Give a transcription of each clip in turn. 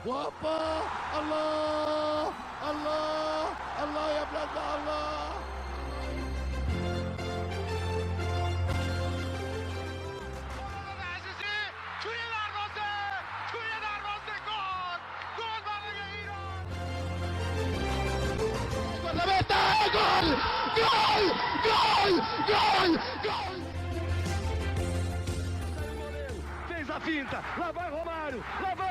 وهوبا الله الله الله يا بلادنا الله. Fez a finta, lá vai Romário, é gol!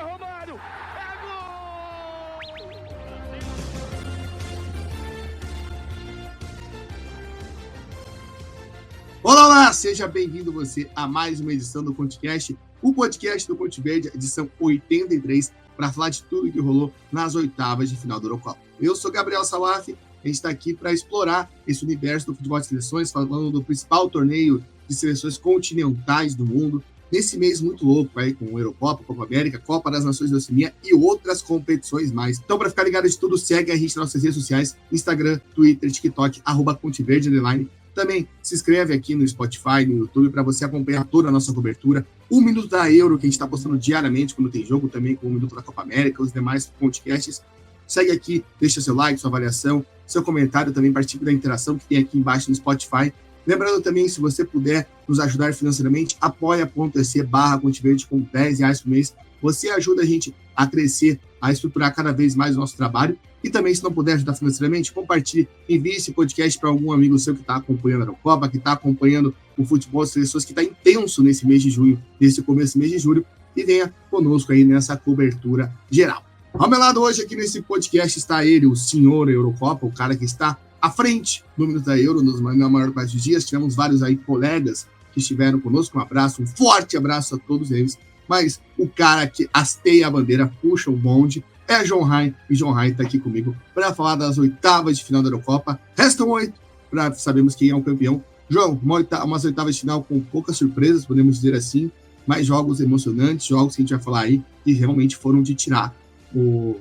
Olá, seja bem-vindo você a mais uma edição do Ponticast, o podcast do Ponte Verde, edição 83, para falar de tudo que rolou nas oitavas de final da Eurocopa. Eu sou Gabriel Salaf, a gente está aqui para explorar esse universo do futebol de seleções, falando do principal torneio de seleções continentais do mundo, nesse mês muito louco aí com Eurocopa, Copa América, Copa das Nações da Oceania e outras competições mais. Então, para ficar ligado de tudo, segue a gente nas nossas redes sociais, Instagram, Twitter, TikTok, @PonteVerde_. Também se inscreve aqui no Spotify, no YouTube, para você acompanhar toda a nossa cobertura. O Minuto da Euro, que a gente está postando diariamente quando tem jogo, também com o Minuto da Copa América, os demais podcasts. Segue aqui, deixa seu like, sua avaliação, seu comentário, também participe da interação que tem aqui embaixo no Spotify. Lembrando também, se você puder nos ajudar financeiramente, apoia.se/Ponte com R$10 por mês. Você ajuda a gente a crescer, a estruturar cada vez mais o nosso trabalho. E também, se não puder ajudar financeiramente, compartilhe, envie esse podcast para algum amigo seu que está acompanhando a Eurocopa, que está acompanhando o futebol das seleções, que está intenso nesse mês de junho, nesse começo do mês de julho, e venha conosco aí nessa cobertura geral. Ao meu lado hoje aqui nesse podcast está ele, o senhor Eurocopa, o cara que está à frente do Minuto da Euro, na maior parte dos dias. Tivemos vários aí colegas que estiveram conosco. Um abraço, um forte abraço a todos eles. Mas o cara que hasteia a bandeira, puxa o bonde, é João Rai, e João Rai está aqui comigo para falar das oitavas de final da Eurocopa. Restam 8 para sabermos quem é o campeão. João, umas oitavas de final com poucas surpresas, podemos dizer assim, mas jogos emocionantes, jogos que a gente vai falar aí, que realmente foram de tirar o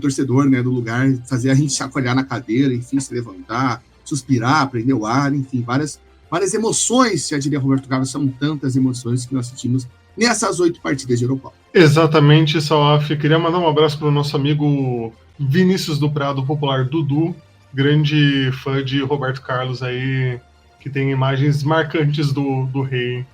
torcedor, né, do lugar, fazer a gente chacoalhar na cadeira, enfim, se levantar, suspirar, prender o ar, enfim, várias emoções, já diria Roberto Carlos, são tantas emoções que nós sentimos nessas 8 partidas de Eurocopa. Exatamente, Salaf. Queria mandar um abraço para o nosso amigo Vinícius do Prado, popular Dudu, grande fã de Roberto Carlos aí, que tem imagens marcantes do rei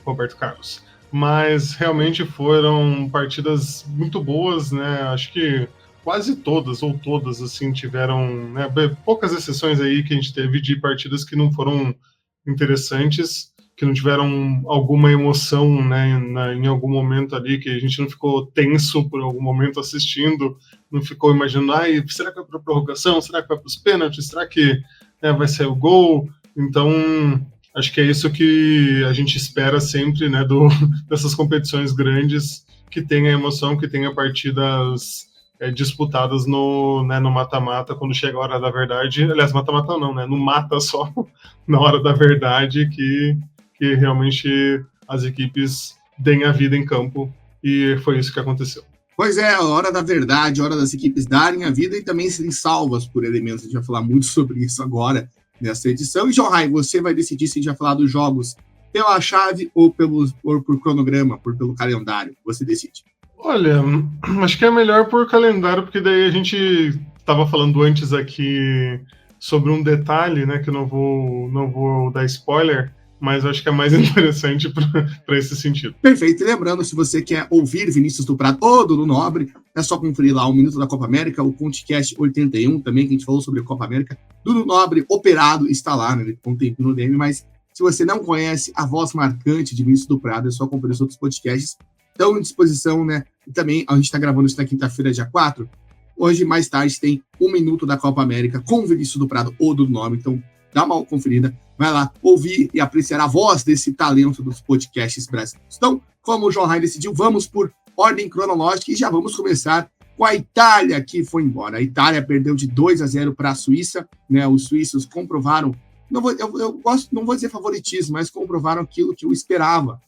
Roberto Carlos. Mas realmente foram partidas muito boas, né? Acho que quase todas, ou todas, assim, tiveram, né, poucas exceções aí que a gente teve de partidas que não foram interessantes, que não tiveram alguma emoção, né, em algum momento ali, que a gente não ficou tenso por algum momento assistindo, não ficou imaginando, será que vai para a prorrogação? Será que vai para os pênaltis? Será que, né, vai sair o gol? Então, acho que é isso que a gente espera sempre, né, dessas competições grandes, que tenha emoção, que tenha partidas disputadas no mata-mata, quando chega a hora da verdade. Aliás, mata-mata não, né, no mata só, na hora da verdade, que realmente as equipes deem a vida em campo, e foi isso que aconteceu. Pois é, a hora da verdade, a hora das equipes darem a vida e também serem salvas por elementos. A gente vai falar muito sobre isso agora, nessa edição. E, João Rai, você vai decidir se a gente vai falar dos jogos pela chave ou por cronograma, pelo calendário. Você decide. Olha, acho que é melhor por calendário, porque daí a gente estava falando antes aqui sobre um detalhe, né, que eu não vou dar spoiler, mas acho que é mais interessante para esse sentido. Perfeito. E lembrando, se você quer ouvir Vinícius do Prado ou Dudu Nobre, é só conferir lá o Minuto da Copa América, o Ponticast 81 também, que a gente falou sobre a Copa América. Dudu Nobre, operado, está lá, né? Ele tem um tempo no DM, mas se você não conhece a voz marcante de Vinícius do Prado, é só conferir os outros podcasts. Estão à disposição, né? E também, a gente está gravando isso na quinta-feira, dia 4. Hoje, mais tarde, tem o Minuto da Copa América com o Vinícius do Prado ou Dudu Nobre. Então, dá uma conferida, vai lá ouvir e apreciar a voz desse talento dos podcasts brasileiros. Então, como o João Rai decidiu, vamos por ordem cronológica e já vamos começar com a Itália, que foi embora. A Itália perdeu de 2-0 para a Suíça, né? Os suíços comprovaram, não vou dizer favoritismo, mas comprovaram aquilo que eu esperava,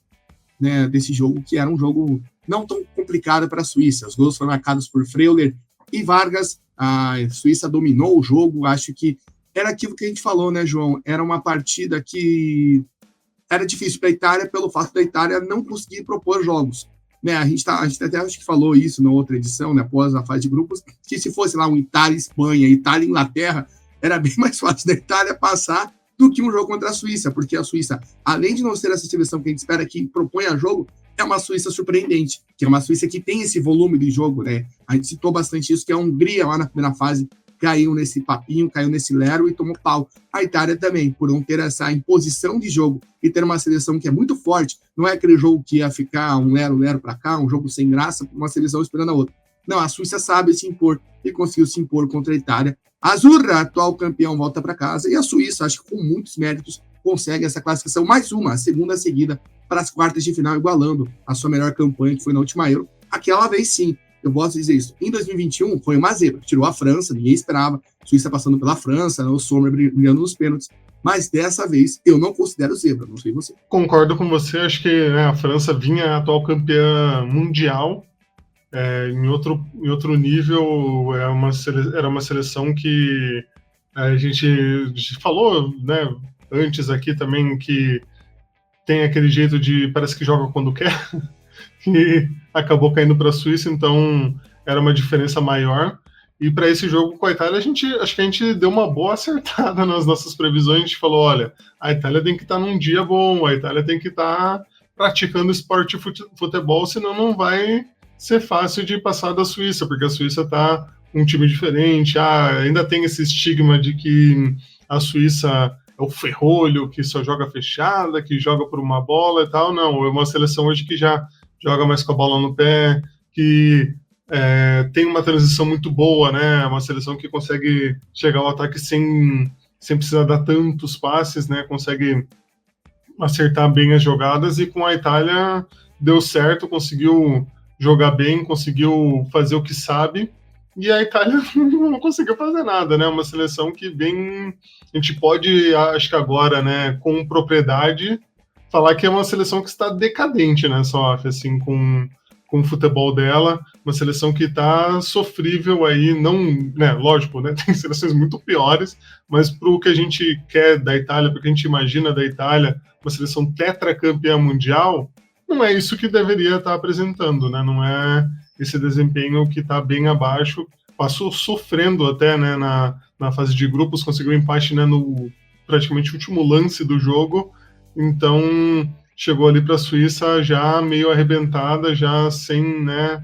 né, desse jogo, que era um jogo não tão complicado para a Suíça. Os gols foram marcados por Freuler e Vargas. A Suíça dominou o jogo. Acho que era aquilo que a gente falou, né, João? Era uma partida que era difícil para a Itália pelo fato da Itália não conseguir propor jogos. né, a gente até acho que falou isso na outra edição, né, após a fase de grupos, que se fosse lá um Itália-Espanha, Itália-Inglaterra, era bem mais fácil da Itália passar do que um jogo contra a Suíça, porque a Suíça, além de não ser essa seleção que a gente espera que propõe a jogo, é uma Suíça surpreendente, que é uma Suíça que tem esse volume de jogo, né? A gente citou bastante isso, que a Hungria lá na primeira fase caiu nesse papinho, caiu nesse lero e tomou pau. A Itália também, por não ter essa imposição de jogo e ter uma seleção que é muito forte, não é aquele jogo que ia ficar um lero para cá, um jogo sem graça, uma seleção esperando a outra. Não, a Suíça sabe se impor e conseguiu se impor contra a Itália. A Azzurra, atual campeão, volta para casa, e a Suíça, acho que com muitos méritos, consegue essa classificação, mais uma, a segunda seguida, para as quartas de final, igualando a sua melhor campanha, que foi na última Euro. Aquela vez, sim, eu posso dizer isso. Em 2021, foi uma zebra. Tirou a França, ninguém esperava. Suíça passando pela França, né, o Sommer brilhando nos pênaltis. Mas dessa vez, eu não considero zebra, não sei você. Concordo com você, acho que, né, a França vinha atual campeã mundial. Em outro nível, era uma seleção que a gente falou, né, antes aqui também, que tem aquele jeito de parece que joga quando quer, e acabou caindo para a Suíça, então era uma diferença maior. E para esse jogo com a Itália, acho que a gente deu uma boa acertada nas nossas previsões. A gente falou, olha, a Itália tem que estar num dia bom, a Itália tem que estar praticando esporte futebol, senão não vai ser fácil de passar da Suíça, porque a Suíça está um time diferente, ainda tem esse estigma de que a Suíça é o ferrolho, que só joga fechada, que joga por uma bola e tal. Não, é uma seleção hoje que já joga mais com a bola no pé, que tem uma transição muito boa, né? É uma seleção que consegue chegar ao ataque sem precisar dar tantos passes, né? Consegue acertar bem as jogadas, e com a Itália deu certo, conseguiu jogar bem, conseguiu fazer o que sabe, e a Itália não conseguiu fazer nada, né? Uma seleção que a gente pode, acho que agora, né, com propriedade, falar que é uma seleção que está decadente, né, só assim, com o futebol dela, uma seleção que está sofrível aí, não, né, lógico, né, tem seleções muito piores, mas para o que a gente quer da Itália, para o que a gente imagina da Itália, uma seleção tetracampeã mundial, não é isso que deveria estar apresentando, né? Não é esse desempenho que está bem abaixo. Passou sofrendo até, né, na fase de grupos, conseguiu empate, né, no praticamente último lance do jogo. Então chegou ali para a Suíça já meio arrebentada, já sem, né,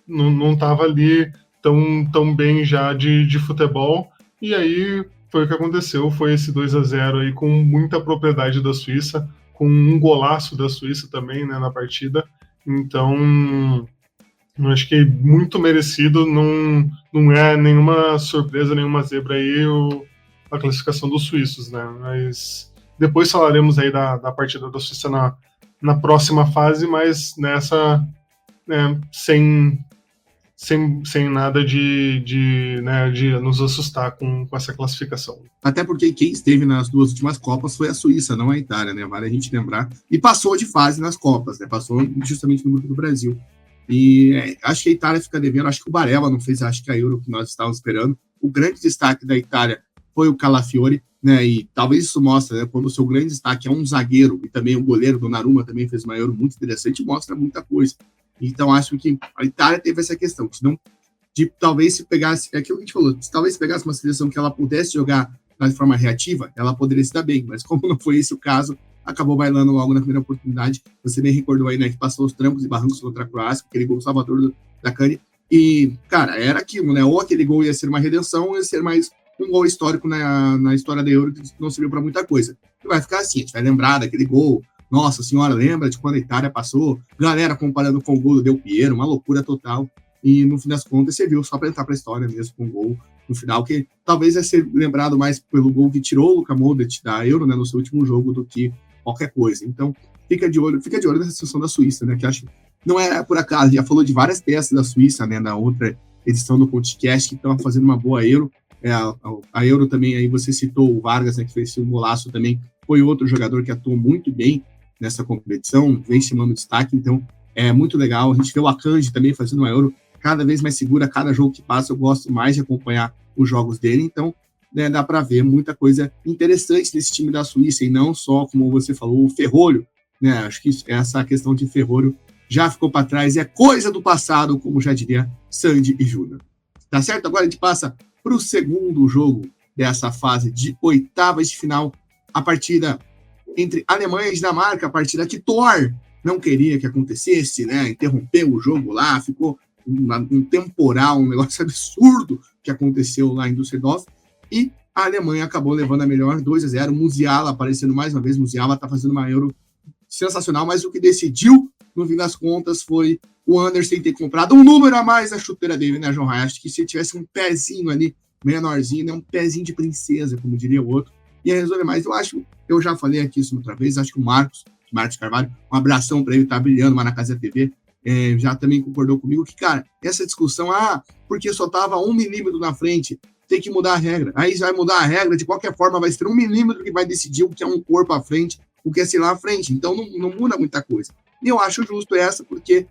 não estava ali tão bem já de futebol. E aí foi o que aconteceu, foi esse 2-0 aí com muita propriedade da Suíça, com um golaço da Suíça também, né, na partida. Então, eu acho que muito merecido, não é nenhuma surpresa, nenhuma zebra aí a classificação dos suíços, né? Mas depois falaremos aí da partida da Suíça na próxima fase, mas nessa, né, sem nada de nos assustar com essa classificação. Até porque quem esteve nas duas últimas Copas foi a Suíça, não a Itália, né? Vale a gente lembrar. E passou de fase nas Copas, né? Passou justamente no grupo do Brasil. E acho que a Itália fica devendo, acho que o Barella não fez, acho que a Euro que nós estávamos esperando. O grande destaque da Itália foi o Calafiori, né? E talvez isso mostre, né? Quando o seu grande destaque é um zagueiro, e também o goleiro Donnarumma também fez uma Euro muito interessante, mostra muita coisa. Então, acho que a Itália teve essa questão, de talvez se pegasse, é aquilo que a gente falou, se talvez pegasse uma seleção que ela pudesse jogar de forma reativa, ela poderia se dar bem, mas como não foi esse o caso, acabou bailando logo na primeira oportunidade. Você bem recordou aí, né, que passou os trancos e barrancos contra a Croácia, aquele gol salvador da Cani, e, cara, era aquilo, né, ou aquele gol ia ser uma redenção, ou ia ser mais um gol histórico na história da Euro, que não serviu para muita coisa. E vai ficar assim, a gente vai lembrar daquele gol. Nossa senhora, lembra de quando a Itália passou? Galera comparando com o gol do Del Piero, uma loucura total. E no fim das contas, você viu só para entrar para a história mesmo com o gol no final, que talvez vai ser lembrado mais pelo gol que tirou o Luka Modric da Euro, né, no seu último jogo, do que qualquer coisa. Então, fica de olho nessa situação da Suíça, né, que acho que não é por acaso, já falou de várias peças da Suíça, né, na outra edição do podcast, que estão fazendo uma boa Euro. A Euro também, aí você citou o Vargas, né, que fez um golaço também, foi outro jogador que atuou muito bem nessa competição, vem chamando destaque, então é muito legal. A gente vê o Akanji também fazendo uma Euro cada vez mais segura, cada jogo que passa eu gosto mais de acompanhar os jogos dele, então, né, dá para ver muita coisa interessante nesse time da Suíça, e não só, como você falou, o ferrolho, né, acho que essa questão de ferrolho já ficou para trás, é coisa do passado, como já diria Sandy e Júnior. Tá certo? Agora a gente passa para o segundo jogo dessa fase de oitavas de final, a partida entre Alemanha e Dinamarca, a partida que Thor não queria que acontecesse, né? Interrompeu o jogo lá, ficou um temporal, um negócio absurdo que aconteceu lá em Düsseldorf, e a Alemanha acabou levando a melhor 2-0, Musiala aparecendo mais uma vez, Musiala tá fazendo uma Euro sensacional, mas o que decidiu, no fim das contas, foi o Anderson ter comprado um número a mais na chuteira dele, né, João Raia? Acho que se tivesse um pezinho ali, menorzinho, né, um pezinho de princesa, como diria o outro, ia resolver mais. Eu já falei aqui isso outra vez, acho que o Marcos Carvalho, um abração para ele, tá brilhando lá na Casa TV, já também concordou comigo que, cara, essa discussão, porque só tava 1 milímetro na frente, tem que mudar a regra. Aí vai mudar a regra, de qualquer forma vai ser 1 milímetro que vai decidir o que é um corpo à frente, o que é sei lá à frente. Então não muda muita coisa. E eu acho justo essa, porque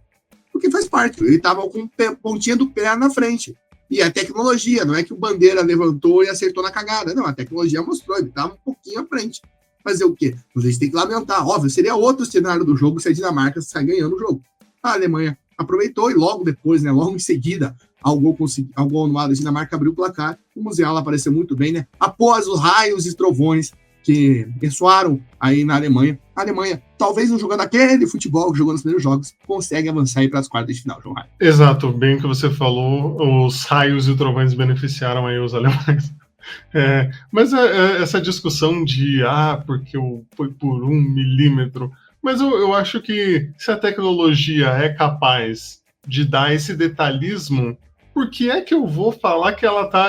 faz parte. Ele tava com pontinha do pé na frente. E a tecnologia, não é que o Bandeira levantou e acertou na cagada. Não, a tecnologia mostrou, ele tava um pouquinho à frente. Fazer o quê? A gente tem que lamentar. Óbvio, seria outro cenário do jogo se a Dinamarca sair ganhando o jogo. A Alemanha aproveitou e logo depois, né, logo em seguida, ao gol anulado, a Dinamarca abriu o placar. O Musiala apareceu muito bem, né? Após os raios e trovões que ressoaram aí na Alemanha. A Alemanha, talvez não jogando aquele futebol que jogou nos primeiros jogos, consegue avançar aí para as quartas de final, João Raio. Exato, bem que você falou, os raios e trovões beneficiaram aí os alemães. Mas essa discussão de porque foi por 1 milímetro, mas eu acho que se a tecnologia é capaz de dar esse detalhismo, por que é que eu vou falar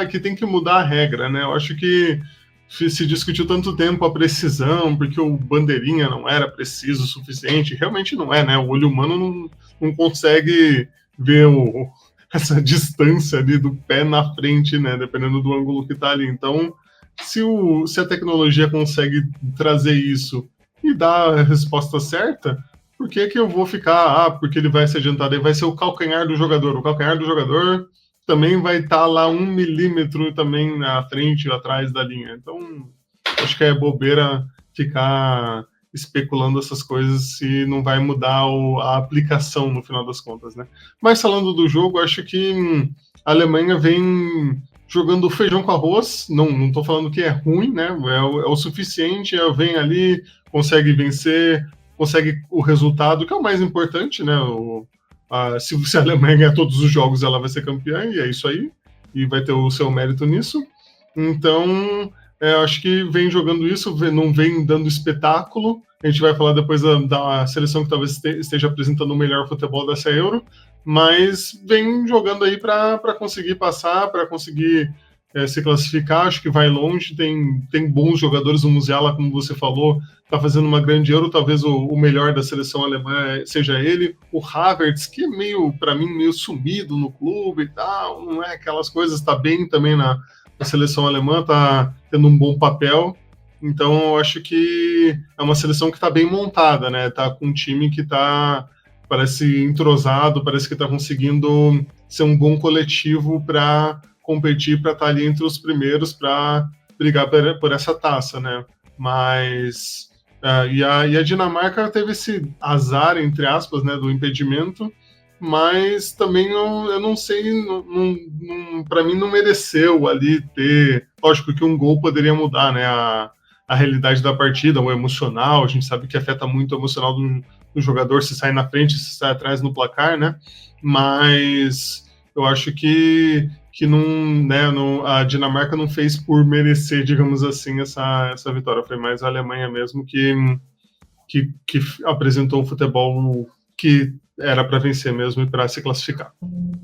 que tem que mudar a regra, né? Eu acho que se discutiu tanto tempo a precisão, porque o bandeirinha não era preciso o suficiente, realmente não é, né? O olho humano não consegue ver essa distância ali do pé na frente, né? Dependendo do ângulo que tá ali. Então, se a tecnologia consegue trazer isso e dar a resposta certa, por que eu vou ficar, porque ele vai se adiantar, daí vai ser o calcanhar do jogador. O calcanhar do jogador também vai estar lá 1 milímetro também na frente e atrás da linha. Então, acho que é bobeira ficar especulando essas coisas se não vai mudar a aplicação no final das contas, né? Mas falando do jogo, acho que a Alemanha vem jogando feijão com arroz, não estou falando que é ruim, né? É o suficiente, vem ali, consegue vencer, consegue o resultado, que é o mais importante, né? Se a Alemanha ganhar todos os jogos, ela vai ser campeã, e é isso aí, e vai ter o seu mérito nisso. Então, acho que vem jogando isso, não vem dando espetáculo. A gente vai falar depois da seleção que talvez esteja apresentando o melhor futebol dessa Euro, mas vem jogando aí para conseguir passar, para conseguir se classificar. Acho que vai longe, tem bons jogadores. O Musiala, como você falou, está fazendo uma grande Euro, talvez o melhor da seleção alemã seja ele. O Havertz, que é para mim, meio sumido no clube e tal, não é aquelas coisas, está bem também na seleção alemã, está tendo um bom papel. Então, eu acho que é uma seleção que está bem montada, né? Está com um time que parece entrosado, parece que está conseguindo ser um bom coletivo para competir, para estar ali entre os primeiros, para brigar por essa taça, né? Mas e a Dinamarca teve esse azar, entre aspas, né, do impedimento, mas também eu não sei, para mim não mereceu ali ter. Lógico que um gol poderia mudar, né, a realidade da partida, o emocional. A gente sabe que afeta muito o emocional do jogador se sai na frente, se sai atrás no placar, né? Mas eu acho que não, né, a Dinamarca não fez por merecer, digamos assim, essa vitória. Foi mais a Alemanha mesmo que apresentou o futebol que era para vencer mesmo e para se classificar.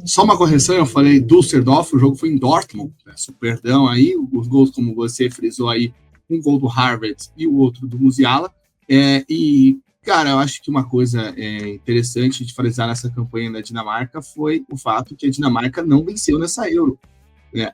Só uma correção, eu falei Düsseldorf, o jogo foi em Dortmund, peço perdão aí, os gols, como você frisou aí, um gol do Havertz e o outro do Musiala, e, cara, eu acho que uma coisa interessante de frisar nessa campanha da Dinamarca foi o fato que a Dinamarca não venceu nessa Euro.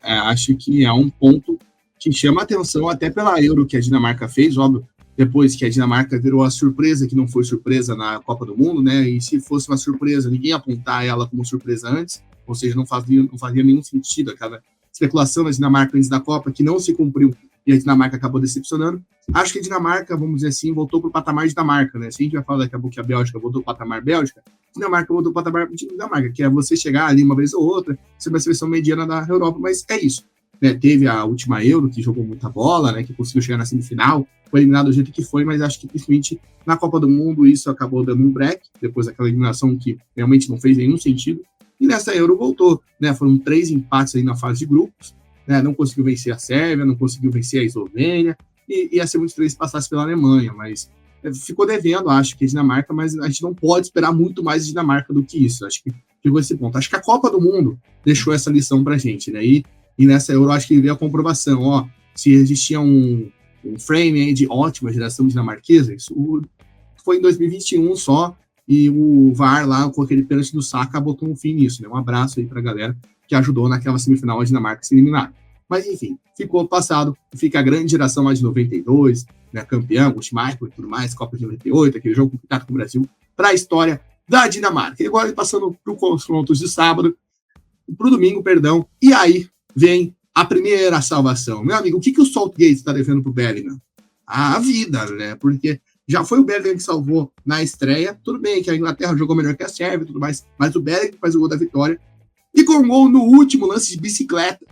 Acho que é um ponto que chama atenção até pela Euro que a Dinamarca fez, óbvio, depois que a Dinamarca virou a surpresa, que não foi surpresa na Copa do Mundo, né? E se fosse uma surpresa, ninguém ia apontar ela como surpresa antes, ou seja, não fazia nenhum sentido aquela especulação da Dinamarca antes da Copa, que não se cumpriu e a Dinamarca acabou decepcionando. Acho que a Dinamarca, vamos dizer assim, voltou para o patamar de Dinamarca, né? Se a gente vai falar daqui a pouco que a Bélgica voltou para o patamar Bélgica, a Dinamarca voltou para o patamar de Dinamarca, que é você chegar ali uma vez ou outra, ser uma seleção mediana da Europa, mas é isso. Né? Teve a última Euro, que jogou muita bola, né? Que conseguiu chegar na semifinal, foi eliminado do jeito que foi, mas acho que principalmente na Copa do Mundo isso acabou dando um break, depois daquela eliminação que realmente não fez nenhum sentido. E nessa Euro voltou, né? Foram 3 empates aí na fase de grupos, né? Não conseguiu vencer a Sérvia, não conseguiu vencer a Eslovênia, e ia ser muito feliz se passasse pela Alemanha, mas ficou devendo, acho que a Dinamarca, mas a gente não pode esperar muito mais de Dinamarca do que isso. Acho que chegou esse ponto. Acho que a Copa do Mundo deixou essa lição pra gente, né? E nessa Euro acho que veio a comprovação, ó, se existia um frame aí de ótima geração dinamarquesa, isso foi em 2021 só, e o VAR lá, com aquele pênalti do Saka, botou um fim nisso, né? Um abraço aí pra galera que ajudou naquela semifinal a Dinamarca se eliminar. Mas, enfim, ficou passado, fica a grande geração lá de 92, né? Campeão, o Schmeichel e tudo mais, Copa de 98, aquele jogo complicado com o Brasil, para a história da Dinamarca. E agora, passando para os confrontos de sábado, para o domingo, perdão, e aí vem a primeira salvação. Meu amigo, o que o Southgate está devendo para o Bellingham? A vida, né? Porque já foi o Bellingham que salvou na estreia. Tudo bem que a Inglaterra jogou melhor que a Sérvia e tudo mais, mas o Bellingham faz o gol da vitória. E com um gol no último lance de bicicleta,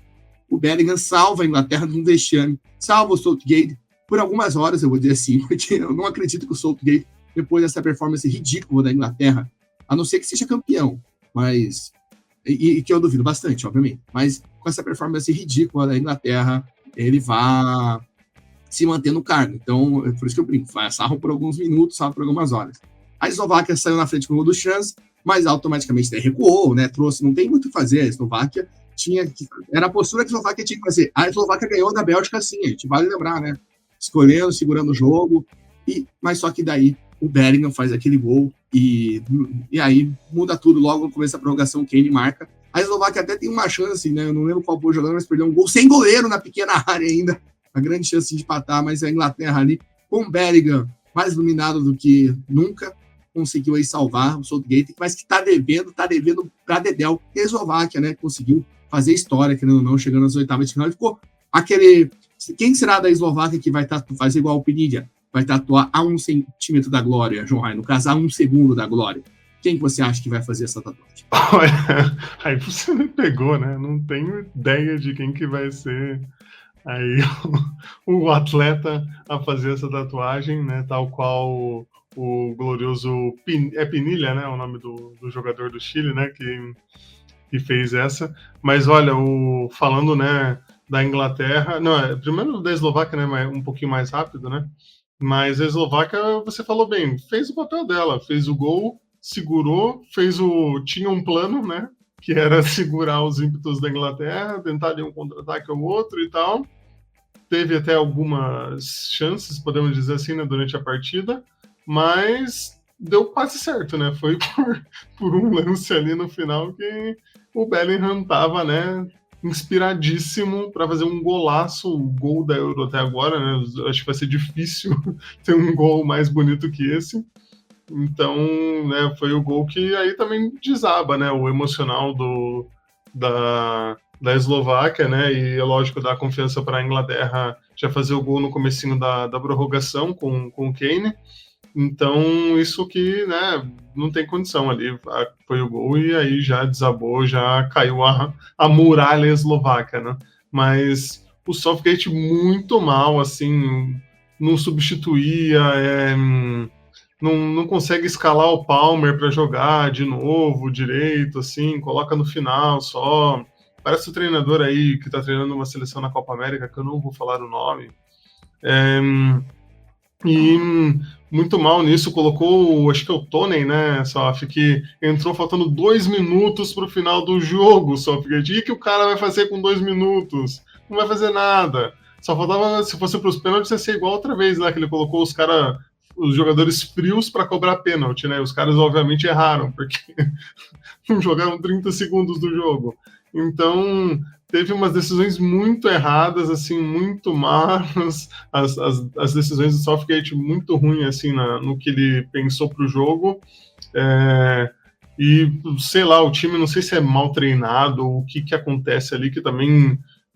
o Bellingham salva a Inglaterra de um vexame, salva o Southgate por algumas horas, eu vou dizer assim, porque eu não acredito que o Southgate, depois dessa performance ridícula da Inglaterra, a não ser que seja campeão, mas... E que eu duvido bastante, obviamente, mas com essa performance ridícula da Inglaterra, ele vai se manter no cargo. Então, por isso que eu brinco, sarro por alguns minutos, sarro por algumas horas. A Eslováquia saiu na frente com o gol do Chance, mas automaticamente recuou, né? Trouxe, não tem muito o que fazer. A Eslováquia era a postura que a Eslováquia tinha que fazer. A Eslováquia ganhou da Bélgica, sim, a gente vale lembrar, né? Escolhendo, segurando o jogo, mas só que daí o Bellingham faz aquele gol e aí muda tudo. Logo no começo da prorrogação, o Kane marca. A Eslováquia até tem uma chance, né? Eu não lembro qual foi jogando, mas perdeu um gol sem goleiro na pequena área ainda. A grande chance de empatar, mas a Inglaterra ali, com o Bellingham mais iluminado do que nunca, conseguiu aí salvar o Southgate, mas que tá devendo pra Dedéu. E a Eslováquia, né? Conseguiu fazer história, querendo ou não, chegando às oitavas de final. E ficou aquele... Quem será da Eslováquia que vai fazer igual o Pinilla? Vai tatuar a 1 centímetro da glória, João Rai, no caso, a 1 segundo da glória. Quem que você acha que vai fazer essa tatuagem? Olha, aí você me pegou, né? Não tenho ideia de quem que vai ser aí o atleta a fazer essa tatuagem, né? Tal qual o glorioso Pinilla, né? O nome do jogador do Chile, né? Que fez essa. Mas olha, falando, né, da Inglaterra, não, primeiro da Eslováquia, né? Um pouquinho mais rápido, né? Mas a Eslováquia, você falou bem, fez o papel dela, fez o gol, segurou, tinha um plano, né? Que era segurar os ímpetos da Inglaterra, tentar dar um contra-ataque ao outro e tal. Teve até algumas chances, podemos dizer assim, né, durante a partida, mas deu quase certo, né? Foi por um lance ali no final que o Bellingham estava, né, inspiradíssimo para fazer um golaço, o gol da Euro até agora, né? Acho que vai ser difícil ter um gol mais bonito que esse. Então, né, foi o gol que aí também desaba, né, o emocional da Eslováquia, né, e é lógico dar confiança para a Inglaterra já fazer o gol no comecinho da prorrogação com o Kane. Então, isso que, né, não tem condição ali, foi o gol e aí já desabou, já caiu a muralha eslovaca, né? Mas o Southgate muito mal, assim, não substituía, não consegue escalar o Palmer para jogar de novo, direito, assim, coloca no final só. Parece o treinador aí que está treinando uma seleção na Copa América, que eu não vou falar o nome. E muito mal nisso, colocou, acho que é o Tonen, né, Sof, que entrou faltando 2 minutos para o final do jogo, Sof. E o que o cara vai fazer com 2 minutos? Não vai fazer nada. Só faltava, se fosse para os pênaltis, ia ser igual outra vez lá, que ele colocou os jogadores frios para cobrar pênalti, né? Os caras, obviamente, erraram, porque não jogaram 30 segundos do jogo. Então, teve umas decisões muito erradas, assim, muito más, as decisões do Southgate muito ruins, assim, no que ele pensou para o jogo, e, sei lá, o time, não sei se é mal treinado, ou o que acontece ali,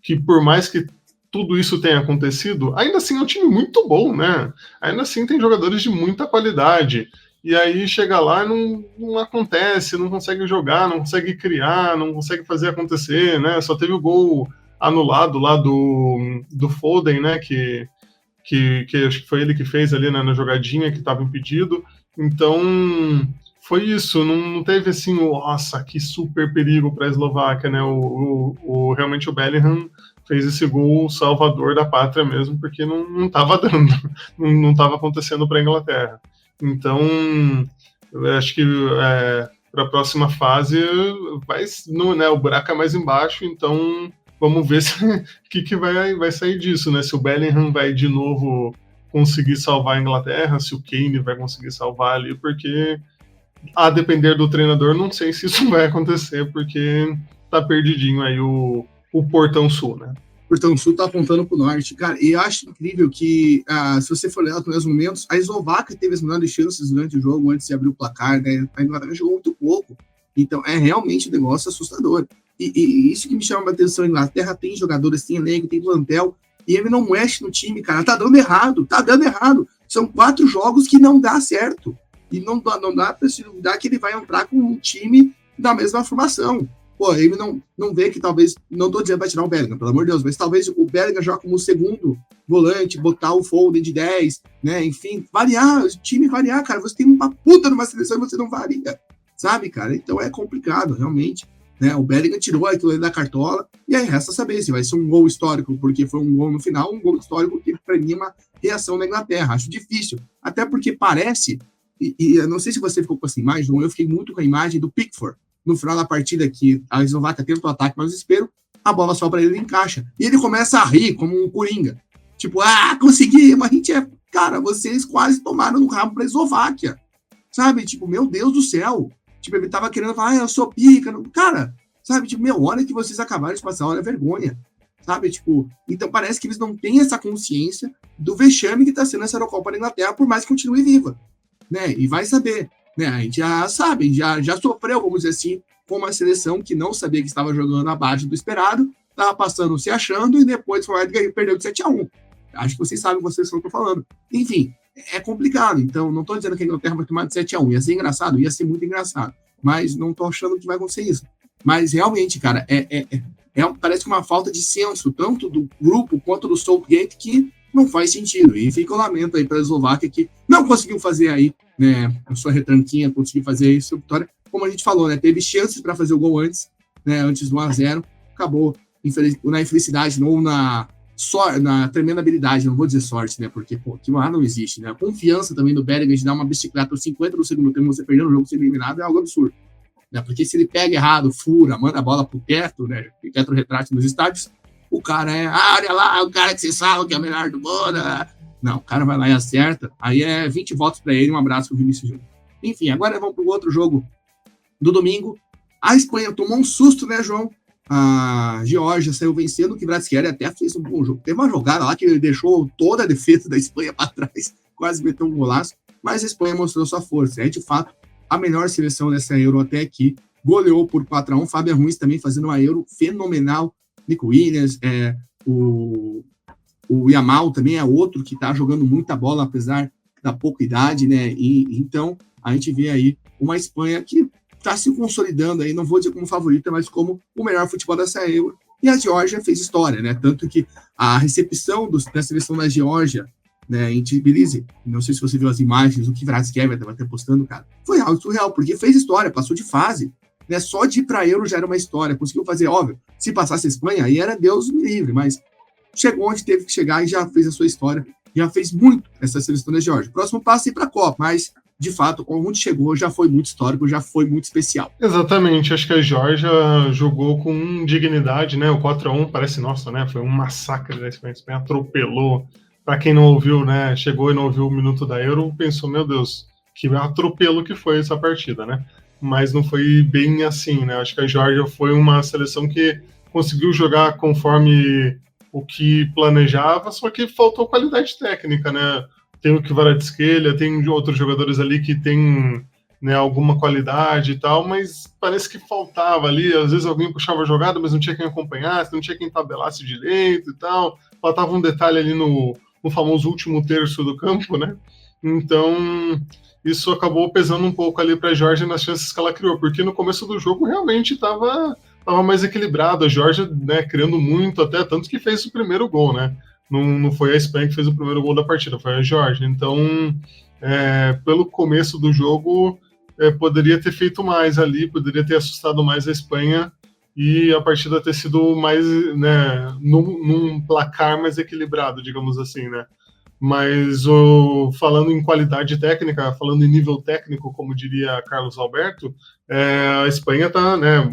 que por mais que tudo isso tenha acontecido, ainda assim é um time muito bom, né? Ainda assim tem jogadores de muita qualidade. E aí chega lá e não acontece, não consegue jogar, não consegue criar, não consegue fazer acontecer, né? Só teve o gol anulado lá do Foden, né? Que acho que foi ele que fez ali, né, na jogadinha que estava impedido. Então foi isso, não teve assim, nossa, que super perigo para a Eslováquia, né? Realmente o Bellingham fez esse gol salvador da pátria mesmo, porque não estava dando, não estava acontecendo para a Inglaterra. Então, eu acho que para a próxima fase né, o buraco é mais embaixo, então vamos ver o que vai sair disso, né? Se o Bellingham vai de novo conseguir salvar a Inglaterra, se o Kane vai conseguir salvar ali, porque a depender do treinador, não sei se isso vai acontecer, porque tá perdidinho aí o Portão Sul, né? O Portão Sul tá apontando pro norte, cara, e eu acho incrível que, se você for olhar nos primeiros momentos, a Eslováquia teve as melhores chances durante o jogo, antes de abrir o placar, né? A Inglaterra jogou muito pouco, então é realmente um negócio assustador. E isso que me chama a atenção, a Inglaterra tem jogadores, tem elenco, tem plantel, e ele não mexe no time, cara, tá dando errado. São 4 jogos que não dá certo, e não dá pra se duvidar que ele vai entrar com um time da mesma formação. Pô, ele não vê que talvez, não tô dizendo pra tirar o Bellingham, pelo amor de Deus, mas talvez o Bellingham joga como segundo volante, botar o Foden de 10, né, enfim, variar, o time variar, cara, você tem uma puta numa seleção e você não varia, sabe, cara, então é complicado, realmente, né, o Bellingham tirou aquilo ali da cartola, e aí resta saber se vai ser um gol histórico, porque foi um gol no final, um gol histórico que pra mim é uma reação da Inglaterra, acho difícil, até porque parece, e eu não sei se você ficou com essa imagem, eu fiquei muito com a imagem do Pickford, no final da partida, que a Eslováquia tenta o ataque, mas desespero, a bola só para ele encaixa. E ele começa a rir como um coringa. Tipo, conseguimos, a gente cara, vocês quase tomaram no rabo para a Eslováquia. Sabe? Tipo, meu Deus do céu. Tipo, ele tava querendo falar, eu sou pica. Cara, sabe? Tipo, olha que vocês acabaram de passar, olha a vergonha. Sabe? Tipo, então parece que eles não têm essa consciência do vexame que tá sendo essa Eurocopa da Inglaterra, por mais que continue viva. Né? E vai saber. Né, a gente já sabe, já sofreu, vamos dizer assim, com uma seleção que não sabia que estava jogando abaixo do esperado, estava passando se achando e depois foi lá e perdeu de 7-1. Acho que vocês sabem o que vocês estão falando. Enfim, é complicado. Então, não estou dizendo que a Inglaterra vai tomar de 7-1. Ia ser engraçado, ia ser muito engraçado. Mas não estou achando que vai acontecer isso. Mas realmente, cara, parece uma falta de senso, tanto do grupo quanto do Southgate, que não faz sentido. E fica o lamento aí para a Eslováquia, que não conseguiu fazer aí, né, a sua retranquinha, conseguiu fazer isso, a vitória. Como a gente falou, né, teve chances para fazer o gol antes, né, antes do 1-0, acabou na infelicidade, ou na tremenda habilidade, não vou dizer sorte, né, porque, pô, que lá não existe, né, a confiança também do Bellingham de dar uma bicicleta aos 50 do segundo tempo, você perdendo o jogo, sendo eliminado, é algo absurdo, né, porque se ele pega errado, fura, manda a bola pro teto, né, teto retrátil nos estádios, o cara olha lá, o cara que você sabe que é o melhor do mundo. Não, o cara vai lá e acerta. Aí 20 votos para ele, um abraço pro Vinícius Júnior. Enfim, agora vamos pro outro jogo do domingo. A Espanha tomou um susto, né, João? A Geórgia saiu vencendo, o Kvaratskhelia até fez um bom jogo. Teve uma jogada lá que ele deixou toda a defesa da Espanha para trás, quase meteu um golaço, mas a Espanha mostrou sua força. É, de fato, a melhor seleção dessa Euro até aqui. Goleou por 4-1. Fábio Ruiz também fazendo uma Euro fenomenal. Nico Williams, o Yamal também é outro que está jogando muita bola, apesar da pouca idade, né? E então a gente vê aí uma Espanha que está se consolidando aí, não vou dizer como favorita, mas como o melhor futebol dessa Euro. E a Geórgia fez história, né? Tanto que a recepção da seleção da Geórgia, né, em Tbilisi, não sei se você viu as imagens, o que Kvaratskhelia estava até postando, cara, foi algo surreal, porque fez história, passou de fase. Né, só de ir para a Euro já era uma história, conseguiu fazer, óbvio, se passasse a Espanha, aí era Deus me livre, mas chegou onde teve que chegar e já fez a sua história, já fez muito essa seleção da Geórgia. Próximo passo é ir para a Copa, mas, de fato, onde chegou já foi muito histórico, já foi muito especial. Exatamente, acho que a Geórgia jogou com dignidade, né, o 4-1 parece, nossa, né, foi um massacre da Espanha, a Espanha atropelou, para quem não ouviu, né, chegou e não ouviu o minuto da Euro, pensou, meu Deus, que atropelo que foi essa partida, né? Mas não foi bem assim, né? Acho que a Geórgia foi uma seleção que conseguiu jogar conforme o que planejava, só que faltou qualidade técnica, né? Tem o Kvaratskhelia, tem outros jogadores ali que tem né, alguma qualidade e tal, mas parece que faltava ali, às vezes alguém puxava a jogada, mas não tinha quem acompanhasse, não tinha quem tabelasse direito e tal, faltava um detalhe ali no famoso último terço do campo, né? Então, isso acabou pesando um pouco ali para a Geórgia nas chances que ela criou, porque no começo do jogo realmente estava mais equilibrado, a Geórgia, né, criando muito, até tanto que fez o primeiro gol, né? Não foi a Espanha que fez o primeiro gol da partida, foi a Geórgia. Então, pelo começo do jogo, poderia ter feito mais ali, poderia ter assustado mais a Espanha e a partida ter sido mais, né, num placar mais equilibrado, digamos assim, né? Mas falando em qualidade técnica, falando em nível técnico, como diria Carlos Alberto, a Espanha está, né,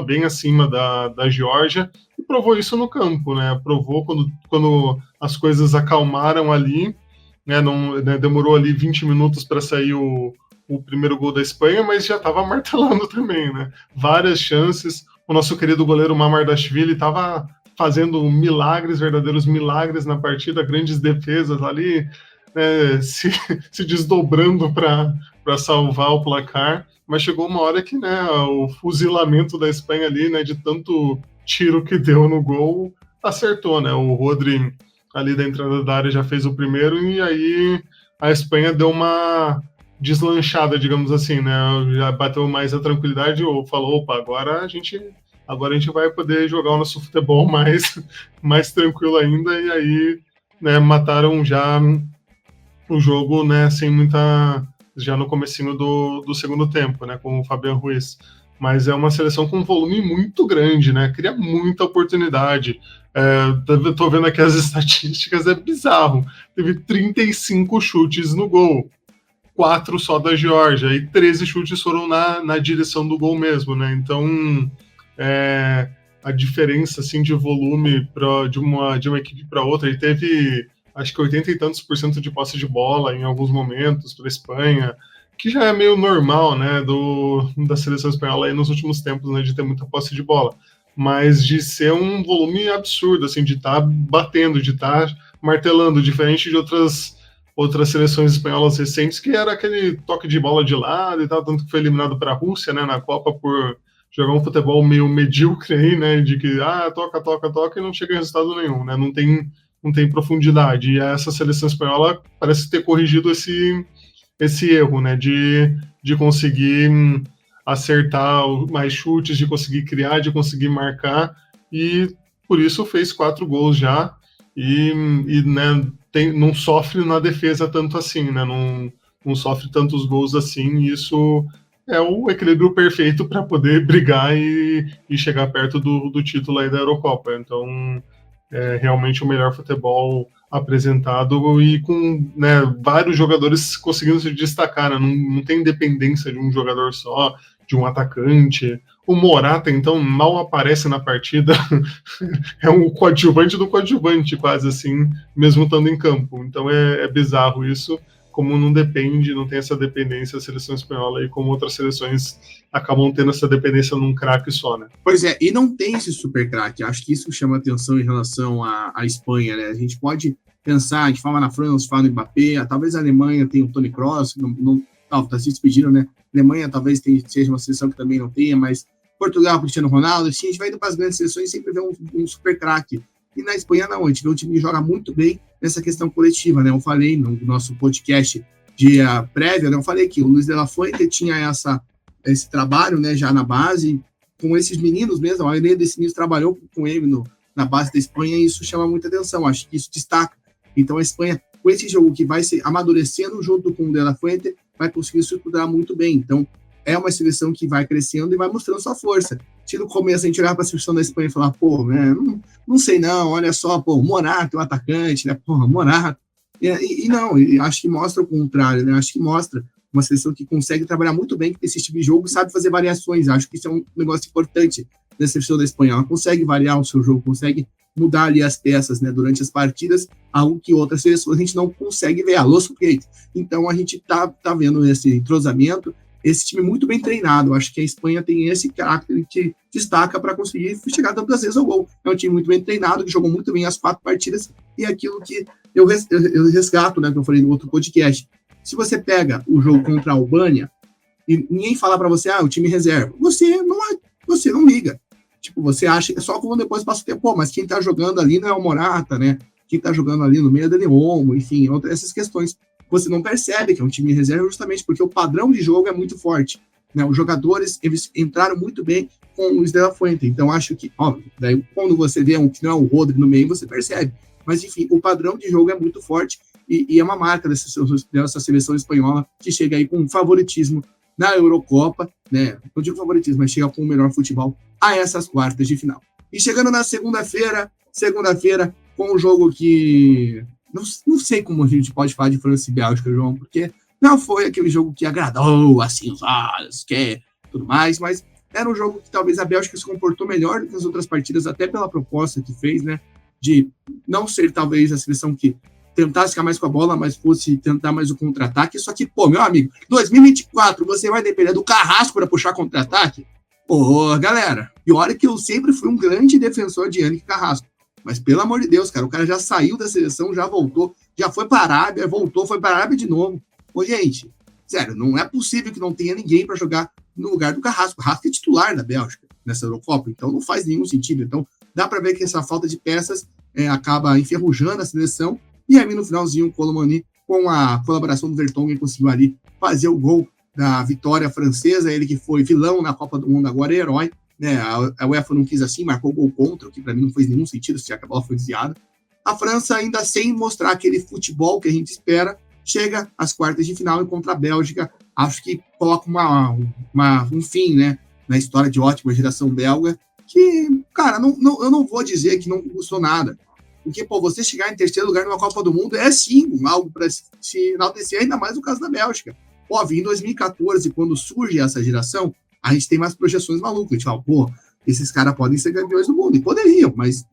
bem acima da Geórgia, e provou isso no campo, né? Provou quando as coisas acalmaram ali, né, demorou ali 20 minutos para sair o primeiro gol da Espanha, mas já estava martelando também, né? Várias chances. O nosso querido goleiro Mamardashvili estava fazendo milagres, verdadeiros milagres na partida, grandes defesas ali, né, se desdobrando para salvar o placar. Mas chegou uma hora que, né, o fuzilamento da Espanha ali, né, de tanto tiro que deu no gol, acertou, né? O Rodri ali da entrada da área já fez o primeiro, e aí a Espanha deu uma deslanchada, digamos assim, né? Já bateu mais a tranquilidade, ou falou, opa, agora a gente vai poder jogar o nosso futebol mais tranquilo ainda, e aí, né, mataram já o jogo, né, sem muita, já no comecinho do segundo tempo, né, com o Fabián Ruiz. Mas é uma seleção com um volume muito grande, né, cria muita oportunidade. Tô vendo aqui as estatísticas, é bizarro. Teve 35 chutes no gol, 4 só da Geórgia, e 13 chutes foram na direção do gol mesmo, né, então a diferença assim, de volume de uma equipe para outra, e teve acho que 80 e tantos % de posse de bola em alguns momentos para a Espanha, que já é meio normal, né, da seleção espanhola aí nos últimos tempos, né, de ter muita posse de bola, mas de ser um volume absurdo, assim, de estar batendo, de estar martelando, diferente de outras seleções espanholas recentes, que era aquele toque de bola de lado e tal, tanto que foi eliminado para a Rússia, né, na Copa, por jogar um futebol meio medíocre aí, né, de que toca e não chega a resultado nenhum, né, não tem profundidade. E essa seleção espanhola parece ter corrigido esse erro, né, de conseguir acertar mais chutes, de conseguir criar, de conseguir marcar, e por isso fez 4 gols já, e né, não sofre na defesa tanto assim, né, não sofre tantos gols assim, e isso é o equilíbrio perfeito para poder brigar e chegar perto do título aí da Eurocopa. Então, é realmente o melhor futebol apresentado, e com, né, vários jogadores conseguindo se destacar, né? Não tem dependência de um jogador só, de um atacante. O Morata, então, mal aparece na partida, é um coadjuvante do coadjuvante, quase assim, mesmo estando em campo. Então é bizarro isso, como não tem essa dependência a seleção espanhola, e como outras seleções acabam tendo essa dependência num craque só, né? Pois é, e não tem esse super craque. Acho que isso chama atenção em relação à Espanha, né? A gente pode pensar, a gente fala na França, fala no Mbappé, talvez a Alemanha tenha o Toni Kroos, tá se despedindo, né? A Alemanha talvez seja uma seleção que também não tenha, mas Portugal, Cristiano Ronaldo, assim, a gente vai indo para as grandes seleções e sempre vê um super craque. E na Espanha não, a gente vê um time que joga muito bem nessa questão coletiva, né? Eu falei no nosso podcast dia prévio, né? Eu falei que o Luis de la Fuente tinha esse trabalho, né, já na base, com esses meninos mesmo, a maioria desses meninos trabalhou com ele na base da Espanha, e isso chama muita atenção, acho que isso destaca. Então a Espanha, com esse jogo que vai se amadurecendo junto com o de la Fuente, vai conseguir estruturar muito bem. Então é uma seleção que vai crescendo e vai mostrando sua força. Se no começo a gente olhar para a seleção da Espanha e falar, pô, né, não sei não, olha só, pô, Morata é um atacante, né, porra, Morata. E não, acho que mostra o contrário, né, acho que mostra uma seleção que consegue trabalhar muito bem com esse tipo de jogo, sabe fazer variações. Acho que isso é um negócio importante da seleção da Espanha. Ela consegue variar o seu jogo, consegue mudar ali as peças, né, durante as partidas, algo que outras seleções a gente não consegue ver. Alô, sujeito. Então a gente tá vendo esse entrosamento, esse time muito bem treinado. Acho que a Espanha tem esse caráter que destaca para conseguir chegar tantas vezes ao gol. É um time muito bem treinado, que jogou muito bem as 4 partidas, e aquilo que eu resgato, né, que eu falei no outro podcast. Se você pega o jogo contra a Albânia, e ninguém falar para você, o time reserva, você não liga. Tipo, você acha que é só quando depois passa o tempo, mas quem tá jogando ali não é o Morata, né? Quem tá jogando ali no meio é Dani Olmo, enfim, essas questões. Você não percebe que é um time reserva justamente porque o padrão de jogo é muito forte, né? Os jogadores, eles entraram muito bem com o Luis de la Fuente, então acho que, daí quando você vê que não é o Rodri no meio, você percebe. Mas, enfim, o padrão de jogo é muito forte e é uma marca dessa seleção espanhola que chega aí com favoritismo na Eurocopa, né? Não digo favoritismo, mas chega com o melhor futebol a essas quartas de final. E chegando na segunda-feira, com um jogo que não sei como a gente pode falar de França e Bélgica, João, porque não foi aquele jogo que agradou, assim, os olhos, tudo mais, mas era um jogo que talvez a Bélgica se comportou melhor do que as outras partidas, até pela proposta que fez, né? De não ser talvez a seleção que tentasse ficar mais com a bola, mas fosse tentar mais o contra-ataque. Só que, meu amigo, 2024 você vai depender do Carrasco para puxar contra-ataque? Galera, e olha que eu sempre fui um grande defensor de Yannick Carrasco, mas pelo amor de Deus, cara, o cara já saiu da seleção, já voltou, já foi para a Arábia, voltou, foi para a Arábia de novo. Gente, sério, não é possível que não tenha ninguém para jogar no lugar do Carrasco. O Carrasco é titular da Bélgica nessa Eurocopa, então não faz nenhum sentido. Então dá para ver que essa falta de peças acaba enferrujando a seleção. E aí, no finalzinho, o Colomani, com a colaboração do Vertonghen, conseguiu ali fazer o gol da vitória francesa. Ele que foi vilão na Copa do Mundo, agora é herói. Né? A UEFA não quis assim, marcou o gol contra, o que para mim não fez nenhum sentido, se a bola foi desviada. A França, ainda sem mostrar aquele futebol que a gente espera, chega às quartas de final e contra a Bélgica. Acho que coloca um fim, né, na história de ótima geração belga, que, cara, eu não vou dizer que não custou nada. Porque, você chegar em terceiro lugar numa Copa do Mundo é, sim, algo para se enaltecer, ainda mais no caso da Bélgica. Em 2014, quando surge essa geração, a gente tem mais projeções malucas. A gente fala, esses caras podem ser campeões do mundo. E poderiam, mas,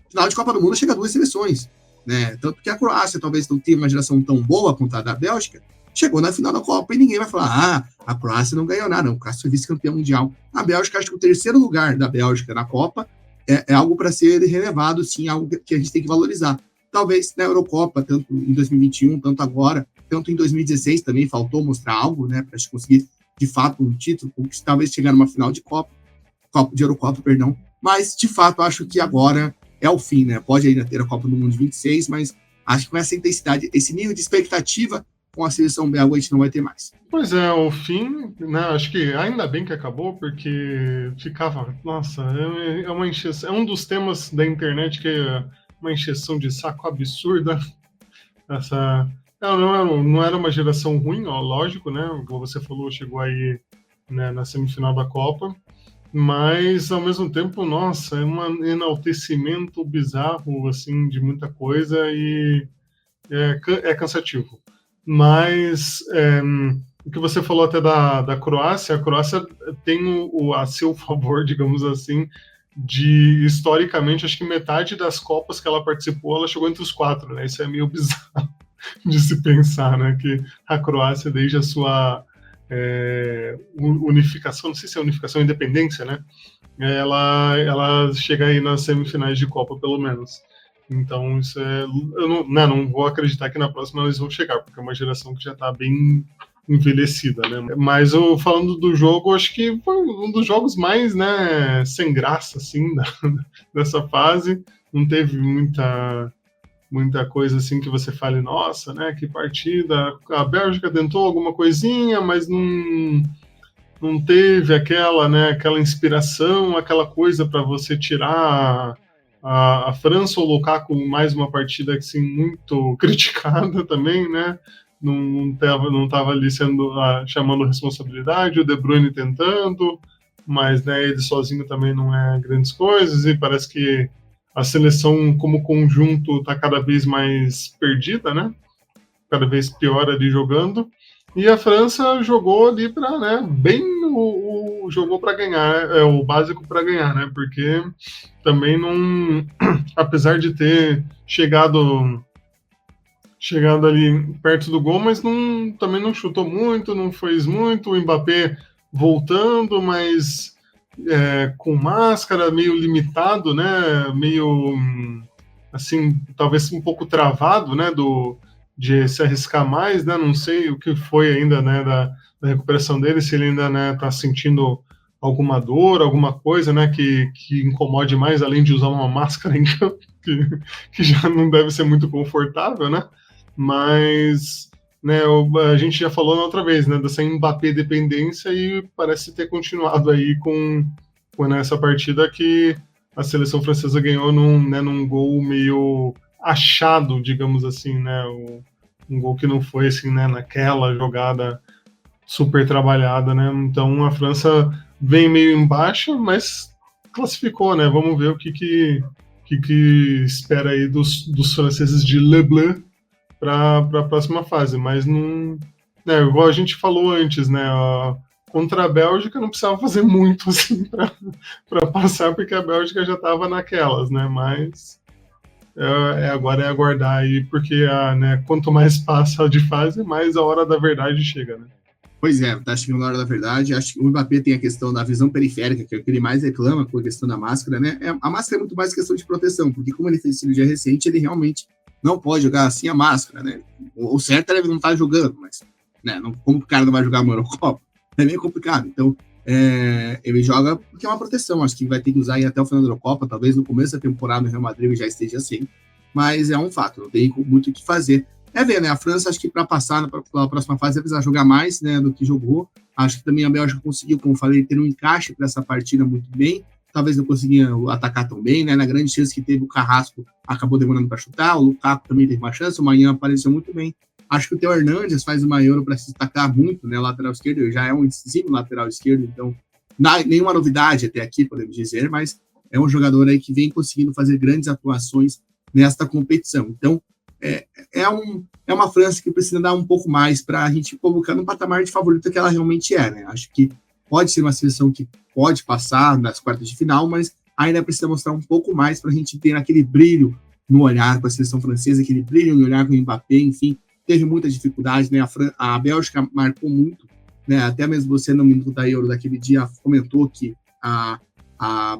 final de Copa do Mundo chega a 2 seleções. Né? Tanto que a Croácia talvez não tenha uma geração tão boa quanto a da Bélgica, chegou na final da Copa e ninguém vai falar, a Croácia não ganhou nada, a Croácia foi vice-campeão mundial. A Bélgica, acho que o terceiro lugar da Bélgica na Copa é algo para ser relevado, sim, algo que a gente tem que valorizar. Talvez na Eurocopa, tanto em 2021, tanto agora, tanto em 2016 também faltou mostrar algo, né, para a gente conseguir, de fato, um título, talvez chegar numa final de Eurocopa, perdão. Mas, de fato, acho que agora é o fim, né? Pode ainda ter a Copa do Mundo de 26, mas acho que com essa intensidade, esse nível de expectativa com a seleção belga, a gente não vai ter mais. Pois é, o fim, né? Acho que ainda bem que acabou, porque ficava, nossa, é uma encheção, é um dos temas da internet que é uma encheção de saco absurda. Não era uma geração ruim, lógico, né? Como você falou, chegou aí, né, na semifinal da Copa, mas ao mesmo tempo, nossa, é um enaltecimento bizarro, assim, de muita coisa e é cansativo. Mas o que você falou até da Croácia, a Croácia tem a seu favor, digamos assim, de, historicamente, acho que metade das Copas que ela participou, ela chegou entre os 4, né? Isso é meio bizarro de se pensar, né? Que a Croácia, desde a sua unificação, não sei se é unificação ou independência, né? Ela chega aí nas semifinais de Copa, pelo menos. Então, isso eu não vou acreditar que na próxima eles vão chegar, porque é uma geração que já está bem envelhecida, né? Mas falando do jogo, acho que foi um dos jogos mais, né, sem graça, assim, dessa fase. Não teve muita coisa assim que você fale, nossa, né, que partida. A Bélgica tentou alguma coisinha, mas não teve aquela inspiração, aquela coisa para você tirar a França. O Lukaku, mais uma partida assim, muito criticada também, né? Não tava ali chamando responsabilidade, o De Bruyne tentando, mas, né, ele sozinho também não é grandes coisas, e parece que a seleção como conjunto está cada vez mais perdida, né? Cada vez pior ali jogando. E a França jogou ali para, né, jogou para ganhar, o básico para ganhar, né? Porque também não, apesar de ter chegado ali perto do gol, mas também não chutou muito, não fez muito. O Mbappé voltando, mas com máscara, meio limitado, né? Meio assim, talvez um pouco travado, né? de se arriscar mais, né? Não sei o que foi ainda, né, da recuperação dele, se ele ainda, né, tá sentindo alguma dor, alguma coisa, né, que incomode mais, além de usar uma máscara em campo, que já não deve ser muito confortável, né? Mas, né, a gente já falou na outra vez, né, dessa Mbappé dependência, e parece ter continuado aí com essa partida que a seleção francesa ganhou num gol meio achado, digamos assim, né, um gol que não foi assim, né, naquela jogada super trabalhada, né? Então a França vem meio embaixo, mas classificou, né? Vamos ver o que espera aí dos franceses de Leblanc para a próxima fase. Mas não, né, igual a gente falou antes, né? Contra a Bélgica não precisava fazer muito assim para passar, porque a Bélgica já estava naquelas, né? Mas agora é aguardar aí, porque né, quanto mais passa de fase, mais a hora da verdade chega, né? Pois é, tá chegando na hora da verdade. Acho que o Mbappé tem a questão da visão periférica, que é o que ele mais reclama com a questão da máscara, né? A máscara é muito mais questão de proteção, porque como ele fez cirurgia recente, ele realmente não pode jogar assim a máscara, né? O certo é ele não estar jogando, mas, né, como o cara não vai jogar uma Eurocopa? É meio complicado. Então, ele joga porque é uma proteção. Acho que vai ter que usar aí até o final da Eurocopa, talvez no começo da temporada no Real Madrid ele já esteja assim. Mas é um fato, não tem muito o que fazer. Ver, né? A França, acho que para passar para a próxima fase, vai precisar jogar mais, né, do que jogou. Acho que também a Bélgica conseguiu, como falei, ter um encaixe para essa partida muito bem. Talvez não conseguia atacar tão bem, né? Na grande chance que teve, o Carrasco acabou demorando para chutar, o Lukaku também teve uma chance, o Manhã apareceu muito bem. Acho que o Theo Hernandes faz uma Euro para se destacar muito, né? Lateral esquerdo, ele já é um exímio lateral esquerdo, então nenhuma novidade até aqui, podemos dizer, mas é um jogador aí que vem conseguindo fazer grandes atuações nesta competição. Então, é uma França que precisa dar um pouco mais para a gente colocar no patamar de favorita que ela realmente é, né? Acho que pode ser uma seleção que pode passar nas quartas de final, mas ainda precisa mostrar um pouco mais para a gente ter aquele brilho no olhar com a seleção francesa, aquele brilho no olhar com o Mbappé, enfim, teve muita dificuldade, né? A Bélgica marcou muito, né? Até mesmo você no minuto da Euro daquele dia comentou que a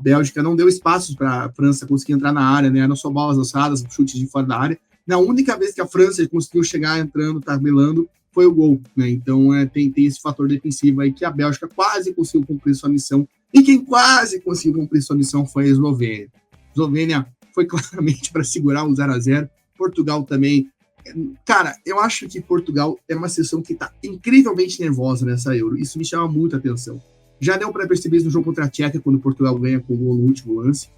Bélgica não deu espaços para a França conseguir entrar na área, né? Não só bolas alçadas, chutes de fora da área. Na única vez que a França conseguiu chegar entrando, tabelando, foi o gol, né? Então tem esse fator defensivo aí que a Bélgica quase conseguiu cumprir sua missão, e quem quase conseguiu cumprir sua missão foi a Eslovênia. A Eslovênia foi claramente para segurar o 0-0. Portugal também. Cara, eu acho que Portugal é uma seleção que está incrivelmente nervosa nessa Euro. Isso me chama muita atenção. Já deu para perceber isso no jogo contra a Tchequia, quando Portugal ganha com o gol no último lance.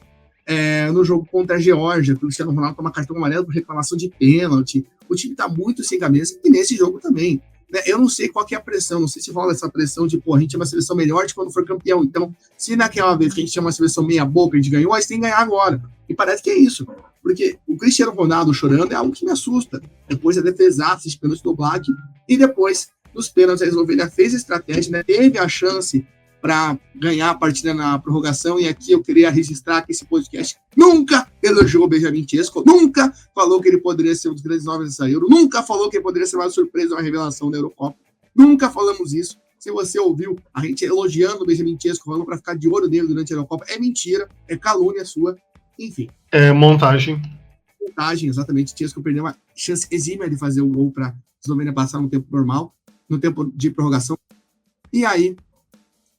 No jogo contra a Geórgia, o Cristiano Ronaldo toma cartão amarelo por reclamação de pênalti. O time está muito sem cabeça, e nesse jogo também. Né? Eu não sei qual que é a pressão, não sei se rola essa pressão de, a gente é uma seleção melhor de quando for campeão. Então, se naquela vez que a gente tinha uma seleção meia boca, a gente ganhou, a gente tem que ganhar agora. E parece que é isso. Porque o Cristiano Ronaldo chorando é algo que me assusta. Depois a defesaça de pênalti do Black, e depois, nos pênaltis, a Eslovênia fez a estratégia, né? Teve a chance para ganhar a partida na prorrogação, e aqui eu queria registrar que esse podcast nunca elogiou o Benjamin Tchesco, nunca falou que ele poderia ser um dos grandes nomes dessa Euro, nunca falou que ele poderia ser uma surpresa, uma revelação da Eurocopa, nunca falamos isso. Se você ouviu a gente elogiando o Benjamin Tchesco, falando para ficar de olho nele durante a Eurocopa, é mentira, é calúnia sua, enfim. É montagem. Montagem, exatamente. Tchesco perdeu uma chance exímia de fazer o gol para a Eslovênia passar no tempo normal, no tempo de prorrogação, e aí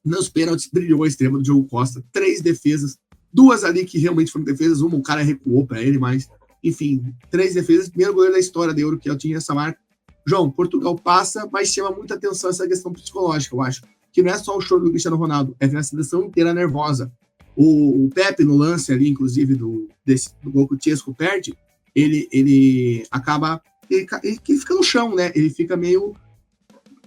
nos pênaltis, brilhou a extrema do Diogo Costa, 3 defesas, 2 ali que realmente foram defesas, uma o cara recuou para ele, mas, enfim, 3 defesas, primeiro goleiro da história da Euro que eu tinha essa marca. João, Portugal passa, mas chama muita atenção essa questão psicológica, eu acho, que não é só o choro do Cristiano Ronaldo, é a seleção inteira nervosa. O Pepe, no lance ali, inclusive, do gol que o Tchesco perde, ele acaba, ele fica no chão, né, ele fica meio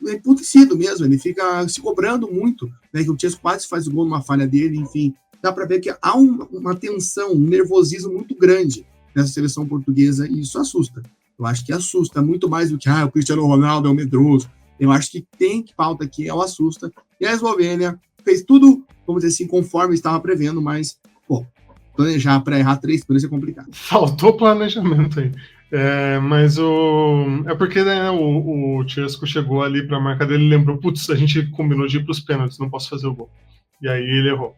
emputecido mesmo, ele fica se cobrando muito, né, que o Tchesco quase faz o gol numa falha dele, enfim, dá para ver que há uma tensão, um nervosismo muito grande nessa seleção portuguesa, e isso assusta. Eu acho que assusta muito mais do que o Cristiano Ronaldo é um medroso. Eu acho que tem que pauta aqui, é o assusta, e a Eslovênia fez tudo, vamos dizer assim, conforme estava prevendo, mas, planejar para errar 3 pênaltis é complicado. Faltou planejamento aí. Mas é porque, né, o Tchesco chegou ali para a marca dele e lembrou, putz, a gente combinou de ir para os pênaltis, não posso fazer o gol. E aí ele errou.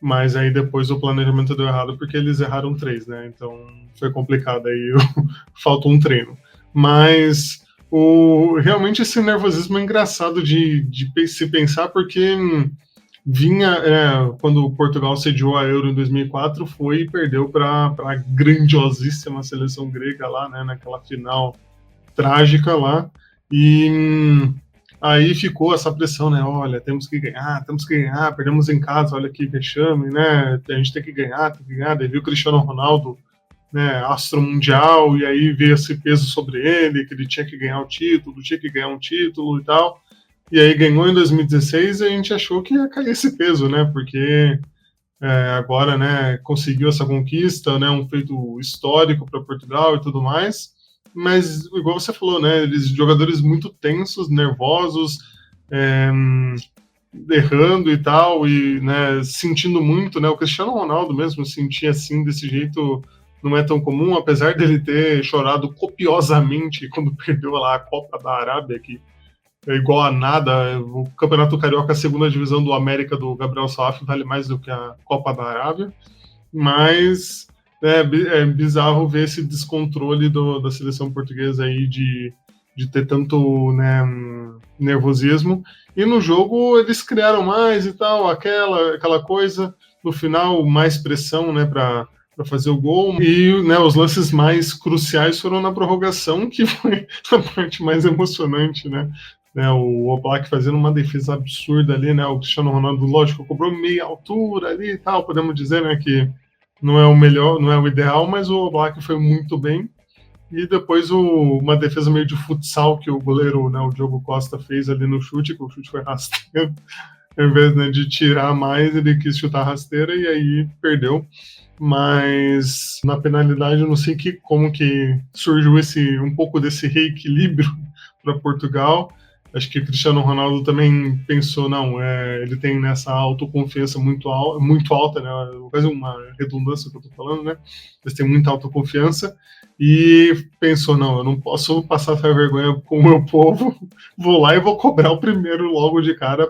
Mas aí depois o planejamento deu errado porque eles erraram 3, né? Então foi complicado, aí faltou um treino. Mas realmente esse nervosismo é engraçado de se pensar, porque vinha, quando Portugal sediou a Euro em 2004, foi e perdeu para a grandiosíssima seleção grega lá, né, naquela final trágica lá, e aí ficou essa pressão, né, olha, temos que ganhar, perdemos em casa, olha que vexame, né, a gente tem que ganhar, daí viu o Cristiano Ronaldo, né, astro mundial, e aí veio esse peso sobre ele, que ele tinha que ganhar um título e tal, e aí ganhou em 2016 e a gente achou que ia cair esse peso, né, porque agora, né, conseguiu essa conquista, né, um feito histórico para Portugal e tudo mais, mas igual você falou, né, eles jogadores muito tensos, nervosos, errando e tal, e, né, sentindo muito, né, o Cristiano Ronaldo mesmo sentia assim, desse jeito, não é tão comum, apesar dele ter chorado copiosamente quando perdeu lá a Copa da Arábia, que é igual a nada, o Campeonato Carioca, a segunda divisão do América do Gabriel Saaf vale mais do que a Copa da Arábia, mas é bizarro ver esse descontrole da seleção portuguesa aí de ter tanto, né, nervosismo, e no jogo eles criaram mais e tal, aquela coisa, no final mais pressão, né, para fazer o gol, e, né, os lances mais cruciais foram na prorrogação, que foi a parte mais emocionante, né, o Oblak fazendo uma defesa absurda ali, né, o Cristiano Ronaldo, lógico, cobrou meia altura ali e tal, podemos dizer, né, que não é o melhor, não é o ideal, mas o Oblak foi muito bem, e depois uma defesa meio de futsal que o goleiro, né, o Diogo Costa fez ali no chute, que o chute foi rasteiro, ao invés, né, de tirar mais, ele quis chutar rasteira e aí perdeu. Mas na penalidade eu não sei como que surgiu um pouco desse reequilíbrio para Portugal. Acho que o Cristiano Ronaldo também pensou, não, ele tem nessa autoconfiança muito alta, né, quase uma redundância que eu tô falando, né, eles têm muita autoconfiança, e pensou, não, eu não posso passar essa vergonha com o meu povo, vou lá e vou cobrar o primeiro logo de cara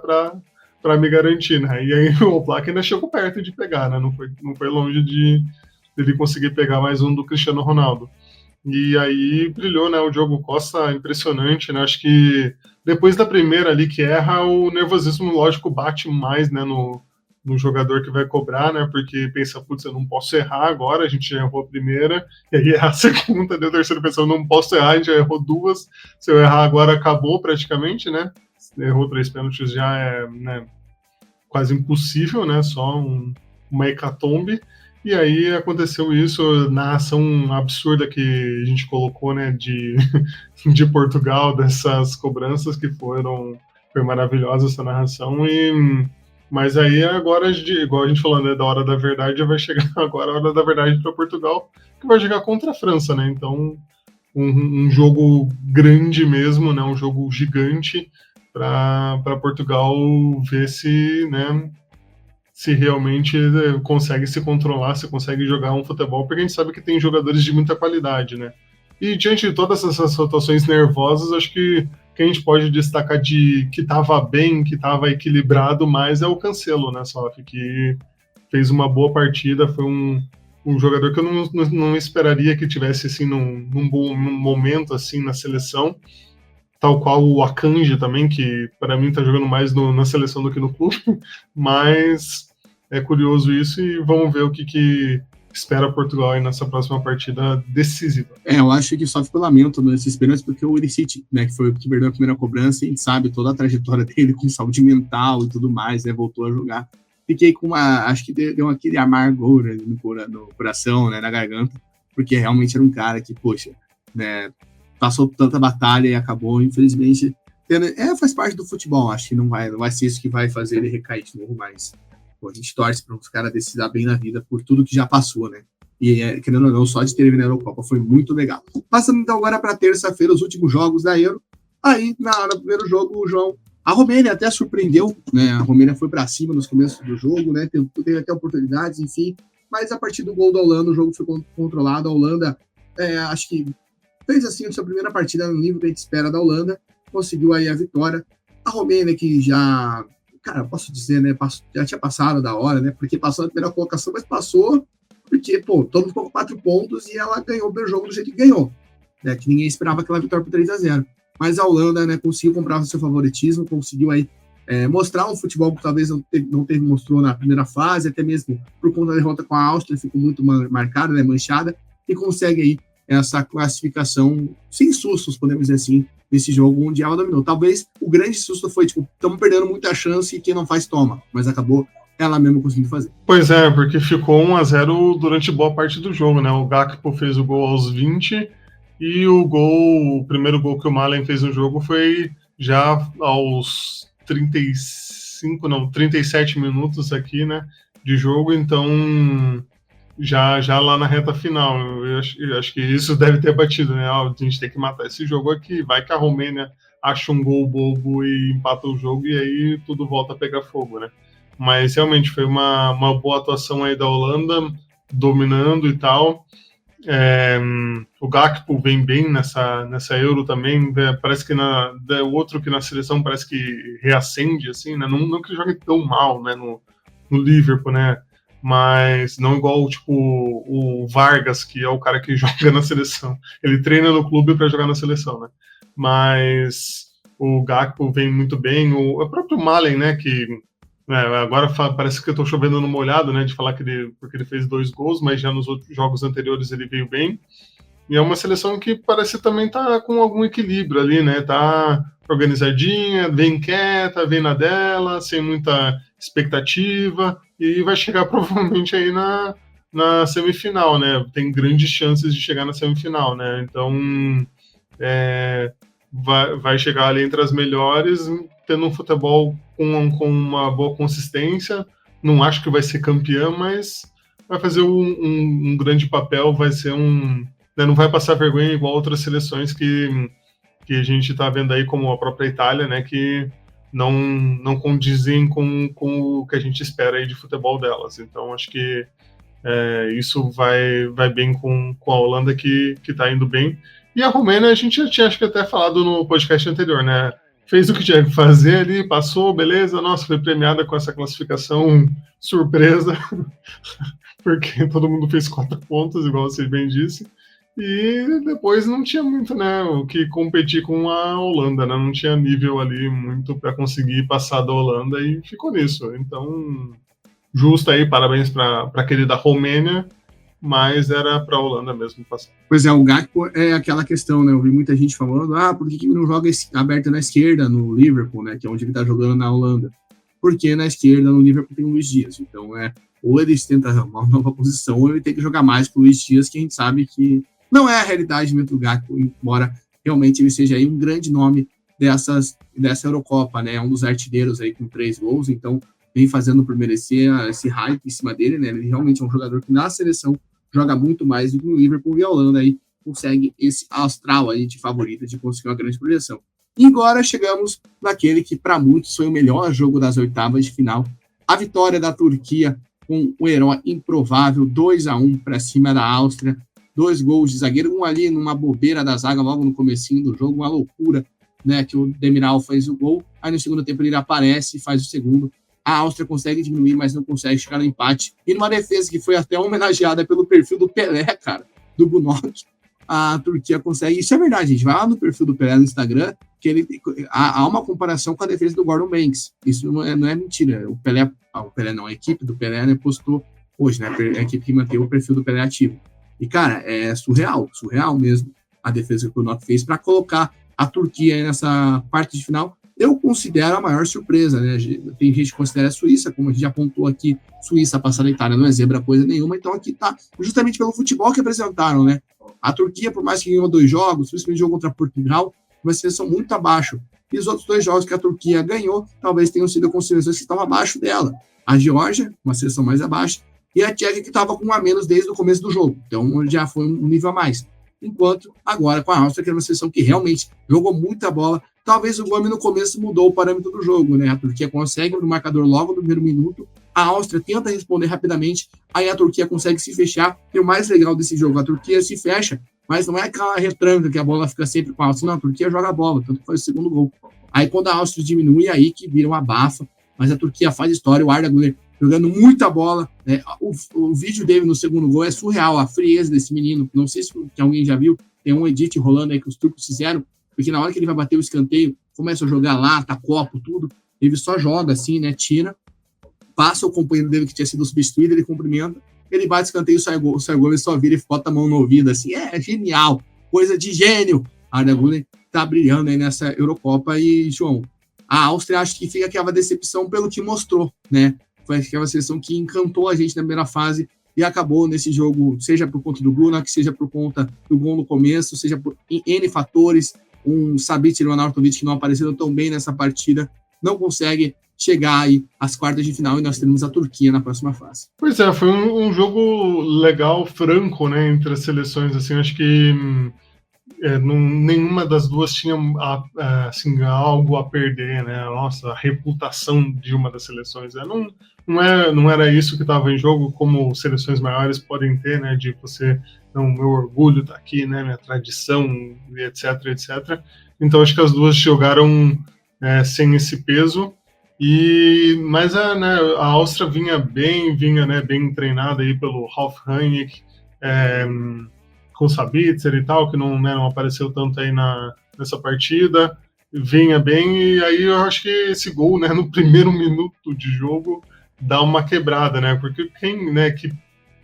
para me garantir, né? E aí o Oblak ainda chegou perto de pegar, né? Não foi longe de ele conseguir pegar mais um do Cristiano Ronaldo. E aí brilhou, né? O Diogo Costa, impressionante, né? Acho que depois da primeira ali que erra, o nervosismo, lógico, bate mais, né, no jogador que vai cobrar, né? Porque pensa, putz, eu não posso errar agora, a gente já errou a primeira, e aí erra a segunda, daí o terceiro pensa, eu não posso errar, a gente já errou duas, se eu errar agora acabou praticamente, né? Errou 3 pênaltis já né, quase impossível, né? Só uma hecatombe. E aí aconteceu isso na ação absurda que a gente colocou, né? De Portugal, dessas cobranças que foi maravilhosa essa narração. Mas aí agora, igual a gente falou, né, da hora da verdade, vai chegar agora a hora da verdade para Portugal, que vai jogar contra a França, né? Então um jogo grande mesmo, né? Um jogo gigante para Portugal ver se, né, se realmente consegue se controlar, se consegue jogar um futebol, porque a gente sabe que tem jogadores de muita qualidade, né? E diante de todas essas situações nervosas, acho que a gente pode destacar que estava bem, que estava equilibrado, mas é o Cancelo, né, Sof, que fez uma boa partida, foi um jogador que eu não esperaria que tivesse assim num bom momento assim na seleção, tal qual o Akanji também, que para mim está jogando mais na seleção do que no clube, mas é curioso isso e vamos ver o que espera Portugal aí nessa próxima partida decisiva. Eu acho que só ficou lamento nesses pênaltis porque o Ilicic, né, que foi o que perdeu a primeira cobrança, e a gente sabe toda a trajetória dele com saúde mental e tudo mais, né, voltou a jogar. Fiquei com acho que deu aquele amargor no coração, né, na garganta, porque realmente era um cara que, poxa, né, passou tanta batalha e acabou, infelizmente, faz parte do futebol, acho que não vai ser isso que vai fazer ele recair de novo, mas pô, a gente torce para os caras se dar bem na vida por tudo que já passou, né? E, querendo ou não, só de ter ele na Eurocopa foi muito legal. Passando então agora para terça-feira, os últimos jogos da Euro. Aí, no primeiro jogo, o João, a Romênia até surpreendeu, né? A Romênia foi para cima nos começos do jogo, né? Teve até oportunidades, enfim, mas a partir do gol da Holanda, o jogo foi controlado. A Holanda, acho que fez assim a sua primeira partida no nível que a gente espera da Holanda, conseguiu aí a vitória. A Romênia, que já, cara, posso dizer, né, já tinha passado da hora, né, porque passou na primeira colocação, mas passou porque, pô, todo mundo ficou com 4 pontos e ela ganhou o primeiro jogo do jeito que ganhou. né, que ninguém esperava aquela vitória por 3-0. Mas a Holanda, né, conseguiu comprar o seu favoritismo, conseguiu aí mostrar um futebol que talvez não mostrou na primeira fase, até mesmo por conta da derrota com a Áustria, ficou muito marcada, né, manchada, e consegue aí essa classificação sem sustos, podemos dizer assim, nesse jogo onde ela dominou. Talvez o grande susto foi, tipo, estamos perdendo muita chance e quem não faz toma, mas acabou ela mesma conseguindo fazer. Pois é, porque ficou 1-0 durante boa parte do jogo, né? O Gakpo fez o gol aos 20 e o primeiro gol que o Malen fez no jogo foi já aos 37 minutos aqui, né, de jogo, então já lá na reta final, eu acho que isso deve ter batido, né, a gente tem que matar esse jogo aqui, vai que a Romênia acha um gol bobo e empata o jogo e aí tudo volta a pegar fogo, né, mas realmente foi uma boa atuação aí da Holanda, dominando e tal. O Gakpo vem bem nessa Euro também, parece que o outro que na seleção parece que reacende, assim, né? Não que ele jogue tão mal, né, no Liverpool, né, mas não igual, tipo, o Vargas, que é o cara que joga na seleção, ele treina no clube para jogar na seleção, né, mas o Gakpo vem muito bem, o próprio Malen, né, que agora parece que eu tô chovendo no molhado, né, de falar porque ele fez 2 gols, mas já nos outros jogos anteriores ele veio bem. E é uma seleção que parece também tá com algum equilíbrio ali, né, tá organizadinha, bem quieta, vem na dela, sem muita expectativa, e vai chegar provavelmente aí na semifinal, né, tem grandes chances de chegar na semifinal, né, então vai chegar ali entre as melhores, tendo um futebol com uma boa consistência. Não acho que vai ser campeã, mas vai fazer um grande papel, vai ser não vai passar vergonha igual outras seleções que a gente está vendo aí, como a própria Itália, né, que não condizem com o que a gente espera aí de futebol delas. Então acho que isso vai bem com a Holanda, que está indo bem. E a Romênia a gente já tinha, acho que até falado no podcast anterior, né, fez o que tinha que fazer ali, passou, beleza, nossa, foi premiada com essa classificação surpresa, porque todo mundo fez 4 pontos, igual você bem disse, e depois não tinha muito, né, o que competir com a Holanda, né, não tinha nível ali muito para conseguir passar da Holanda, e ficou nisso. Então, justo aí, parabéns para a querida Romênia, mas era para a Holanda mesmo passar. Pois é, o Gakpo é aquela questão, né? Eu vi muita gente falando, por que ele não joga aberto na esquerda no Liverpool, né? Que é onde ele tá jogando na Holanda. Porque na esquerda, no Liverpool, tem o Luiz Dias. Então, ou eles tentam arrumar uma nova posição, ou ele tem que jogar mais com o Luiz Dias, que a gente sabe que não é a realidade mesmo do Gakpo, embora realmente ele seja aí um grande nome dessa Eurocopa, né? É um dos artilheiros aí com 3 gols, então vem fazendo por merecer esse hype em cima dele, né? Ele realmente é um jogador que na seleção joga muito mais do que no Liverpool, e a Holanda aí consegue esse astral aí de favorita, de conseguir uma grande projeção. E agora chegamos naquele que para muitos foi o melhor jogo das oitavas de final, a vitória da Turquia com o herói improvável, 2-1 para cima da Áustria, 2 gols de zagueiro, um ali numa bobeira da zaga logo no comecinho do jogo, uma loucura, né, que o Demiral fez o gol, aí no segundo tempo ele aparece e faz o segundo. A Áustria consegue diminuir, mas não consegue chegar no empate. E numa defesa que foi até homenageada pelo perfil do Pelé, cara, do Gunok, a Turquia consegue. Isso é verdade, gente. Vai lá no perfil do Pelé no Instagram, que há uma comparação com a defesa do Gordon Banks. Isso não é mentira. O Pelé não, a equipe do Pelé, né, postou hoje, né, a equipe que manteve o perfil do Pelé ativo. E, cara, é surreal mesmo a defesa que o Gunok fez para colocar a Turquia aí nessa parte de final. Eu considero a maior surpresa, né? Tem gente que considera a Suíça, como a gente já apontou aqui, Suíça passar da Itália não é zebra coisa nenhuma, então aqui tá justamente pelo futebol que apresentaram, né? A Turquia, por mais que ganhou 2 jogos, principalmente jogo contra Portugal, uma seleção muito abaixo. E os outros 2 jogos que a Turquia ganhou, talvez tenham sido com seleções que estavam abaixo dela. A Geórgia, uma seleção mais abaixo, e a Tchequia, que estava com 1 a menos desde o começo do jogo. Então já foi um nível a mais. Enquanto agora com a Áustria, que é uma seleção que realmente jogou muita bola. Talvez o Gomes no começo mudou o parâmetro do jogo, né? A Turquia consegue no marcador logo no primeiro minuto, a Áustria tenta responder rapidamente, aí a Turquia consegue se fechar. E o mais legal desse jogo, a Turquia se fecha, mas não é aquela retranca que a bola fica sempre com a Áustria, não, a Turquia joga a bola, tanto que foi o segundo gol. Aí quando a Áustria diminui, aí que vira uma abafa, mas a Turquia faz história, o Arda Güler jogando muita bola, né? O vídeo dele no segundo gol é surreal, a frieza desse menino, não sei se alguém já viu, tem um edit rolando aí que os turcos fizeram, porque na hora que ele vai bater o escanteio, começa a jogar lata, copo, tudo, ele só joga assim, né, tira, passa o companheiro dele que tinha sido substituído, ele cumprimenta, ele bate o escanteio, sai gol, ele só vira e bota a mão no ouvido, assim, é genial, coisa de gênio. A Arda Güler tá brilhando aí nessa Eurocopa e, João, a Áustria acho que fica aquela decepção pelo que mostrou, né? Foi aquela seleção que encantou a gente na primeira fase e acabou nesse jogo, seja por conta do Gunnar, seja por conta do gol no começo, seja por N fatores, um Sabic e o Arnautovic que não apareceram tão bem nessa partida, não consegue chegar aí às quartas de final e nós teremos a Turquia na próxima fase. Pois é, foi um jogo legal, franco, né, entre as seleções, assim, acho que nenhuma das duas tinha assim, algo a perder, né, nossa, a reputação de uma das seleções, não era isso que estava em jogo, como seleções maiores podem ter, né, de você, não, meu orgulho tá aqui, né, minha tradição, etc, etc, então acho que as duas jogaram sem esse peso. Mas a Áustria vinha bem treinada aí pelo Ralf Rangnick, com o Sabitzer e tal, que não apareceu tanto aí nessa partida, vinha bem, e aí eu acho que esse gol, né, no primeiro minuto de jogo, dá uma quebrada, né, porque que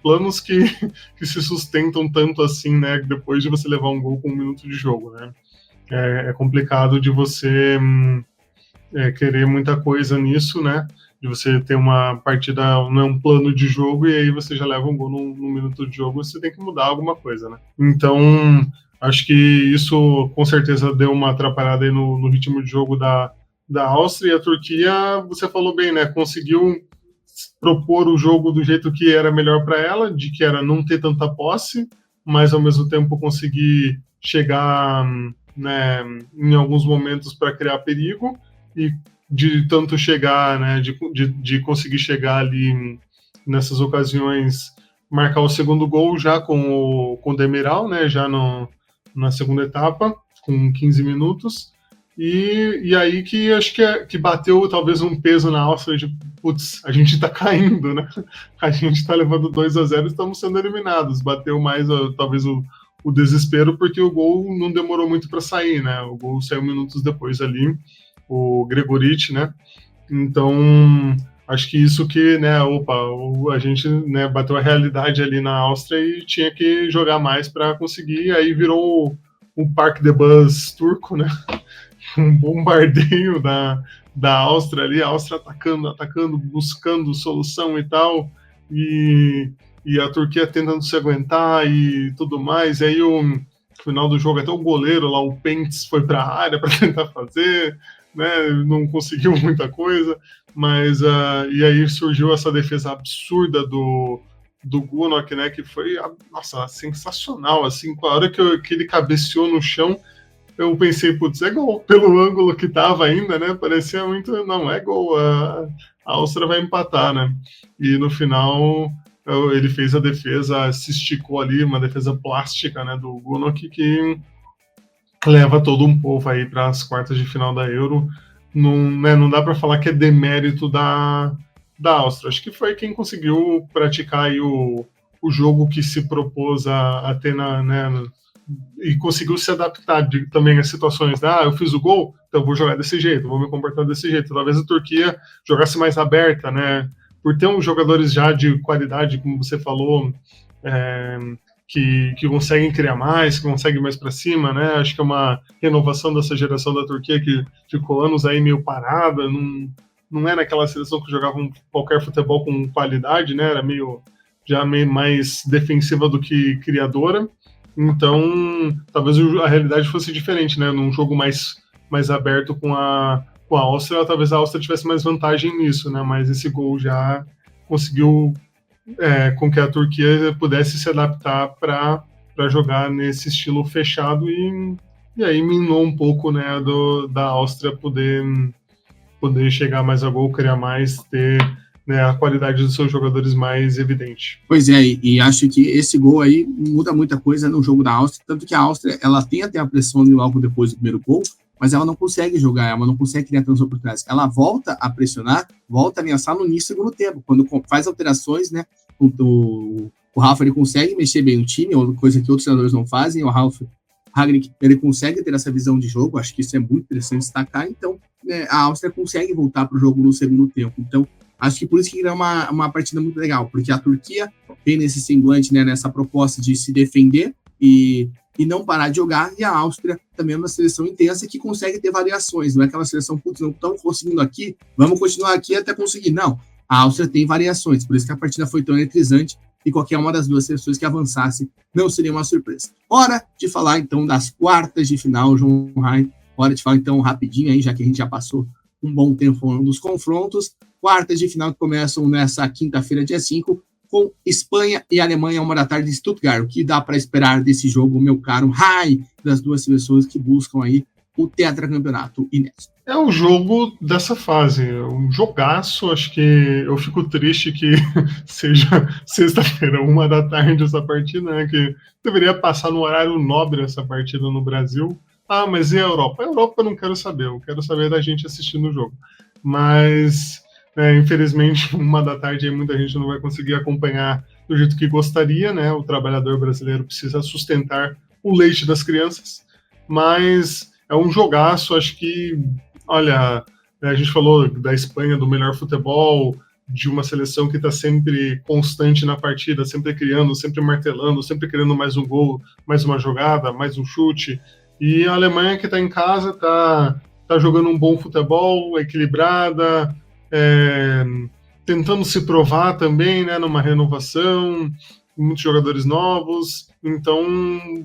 planos que se sustentam tanto assim, né, depois de você levar um gol com 1 minuto de jogo, né, é complicado de você... querer muita coisa nisso, né? De você ter uma partida, não é um plano de jogo, e aí você já leva um gol num minuto de jogo, você tem que mudar alguma coisa, né? Então, acho que isso com certeza deu uma atrapalhada aí no ritmo de jogo da Áustria, e a Turquia, você falou bem, né? Conseguiu propor o jogo do jeito que era melhor para ela, de que era não ter tanta posse, mas ao mesmo tempo conseguir chegar, né, em alguns momentos para criar perigo, e de tanto chegar, né, de conseguir chegar ali nessas ocasiões, marcar o segundo gol já com o Demiral, né, já na segunda etapa, com 15 minutos, e aí que acho que bateu talvez um peso na Áustria de, putz, a gente tá caindo, né, a gente tá levando 2-0 e estamos sendo eliminados, bateu mais talvez o desespero, porque o gol não demorou muito para sair, né, o gol saiu minutos depois ali, o Gregoritch, né? Então, acho que isso que, né, a gente, né, bateu a realidade ali na Áustria e tinha que jogar mais para conseguir, aí virou um Parque de Bus turco, né? Um bombardeio da Áustria ali, a Áustria atacando, buscando solução e tal, e a Turquia tentando se aguentar e tudo mais, e aí no final do jogo até o goleiro lá, o Pentz, foi para a área para tentar fazer, né, não conseguiu muita coisa, mas e aí surgiu essa defesa absurda do Gunnar, né, que foi, nossa, sensacional, assim, com a hora que ele cabeceou no chão, eu pensei, putz, é gol, pelo ângulo que tava ainda, né, parecia muito, não, é gol, a Áustria vai empatar, né, e no final ele fez a defesa, se esticou ali, uma defesa plástica, né, do Gunnar, que leva todo um povo aí para as quartas de final da Euro. Não dá para falar que é demérito da Áustria. Acho que foi quem conseguiu praticar aí o jogo que se propôs a ter e conseguiu se adaptar também às situações. Eu fiz o gol, então vou jogar desse jeito, vou me comportar desse jeito. Talvez a Turquia jogasse mais aberta, né? Por ter uns jogadores já de qualidade, como você falou, que conseguem criar mais, que conseguem mais para cima, né? Acho que é uma renovação dessa geração da Turquia que ficou anos aí meio parada, não era aquela seleção que jogava qualquer futebol com qualidade, né? Era meio mais defensiva do que criadora. Então, talvez a realidade fosse diferente, né? Num jogo mais aberto com a Áustria, talvez a Áustria tivesse mais vantagem nisso, né? Mas esse gol já conseguiu com que a Turquia pudesse se adaptar para jogar nesse estilo fechado e aí minou um pouco, né, da Áustria poder chegar mais a gol, criar mais, ter, né, a qualidade dos seus jogadores mais evidente. Pois é, e acho que esse gol aí muda muita coisa no jogo da Áustria, tanto que a Áustria, ela tem até a pressão logo depois do primeiro gol, mas ela não consegue jogar, ela não consegue criar tantas oportunidades. Ela volta a pressionar, volta a ameaçar no início do segundo tempo, quando faz alterações, né, o Ralf ele consegue mexer bem o time, coisa que outros treinadores não fazem, o Ralf Rangnick, ele consegue ter essa visão de jogo, acho que isso é muito interessante destacar, então a Áustria consegue voltar para o jogo no segundo tempo, então acho que por isso que é uma partida muito legal, porque a Turquia tem nesse semblante, né, nessa proposta de se defender e não parar de jogar, e a Áustria também é uma seleção intensa que consegue ter variações, não é aquela seleção, putz, não estamos conseguindo aqui, vamos continuar aqui até conseguir, não, a Áustria tem variações, por isso que a partida foi tão eletrizante, e qualquer uma das duas seleções que avançasse não seria uma surpresa. Hora de falar, então, das quartas de final, João Rai, hora de falar, então, rapidinho aí, já que a gente já passou um bom tempo falando dos confrontos, quartas de final que começam nessa quinta-feira, dia 5, com Espanha e Alemanha, 1h da tarde, em Stuttgart. O que dá para esperar desse jogo, meu caro Rai, das duas seleções que buscam aí o tetracampeonato inédito? É o jogo dessa fase, um jogaço. Acho que eu fico triste que seja sexta-feira, 1h da tarde, essa partida, né? Que deveria passar no horário nobre essa partida no Brasil. Ah, mas e a Europa? A Europa eu não quero saber, eu quero saber da gente assistindo o jogo. Mas, infelizmente, 1h da tarde aí muita gente não vai conseguir acompanhar do jeito que gostaria, né? O trabalhador brasileiro precisa sustentar o leite das crianças, mas é um jogaço. Acho que, olha, a gente falou da Espanha, do melhor futebol, de uma seleção que está sempre constante na partida, sempre criando, sempre martelando, sempre querendo mais um gol, mais uma jogada, mais um chute. E a Alemanha, que está em casa, tá jogando um bom futebol, equilibrada, tentando se provar também, né, numa renovação, muitos jogadores novos. Então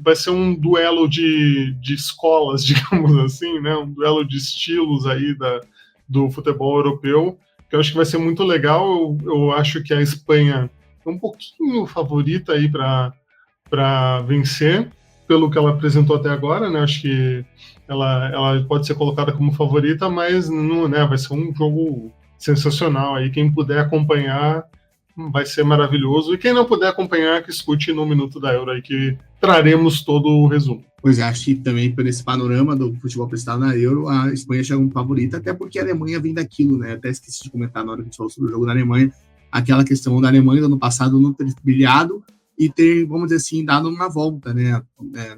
vai ser um duelo de escolas, digamos assim, né, um duelo de estilos aí do futebol europeu, que eu acho que vai ser muito legal. Eu acho que a Espanha é um pouquinho favorita aí para vencer, pelo que ela apresentou até agora, né? Acho que ela pode ser colocada como favorita, mas não, né? Vai ser um jogo sensacional aí. Quem puder acompanhar vai ser maravilhoso. E quem não puder acompanhar, que escute no Minuto da Euro aí, que traremos todo o resumo. Pois é, acho que também por esse panorama do futebol apresentado na Euro, a Espanha chega como favorita, até porque a Alemanha vem daquilo, né? Até esqueci de comentar na hora que a gente falou sobre o jogo da Alemanha, aquela questão da Alemanha do ano passado não ter brilhado e ter, vamos dizer assim, dado uma volta, né,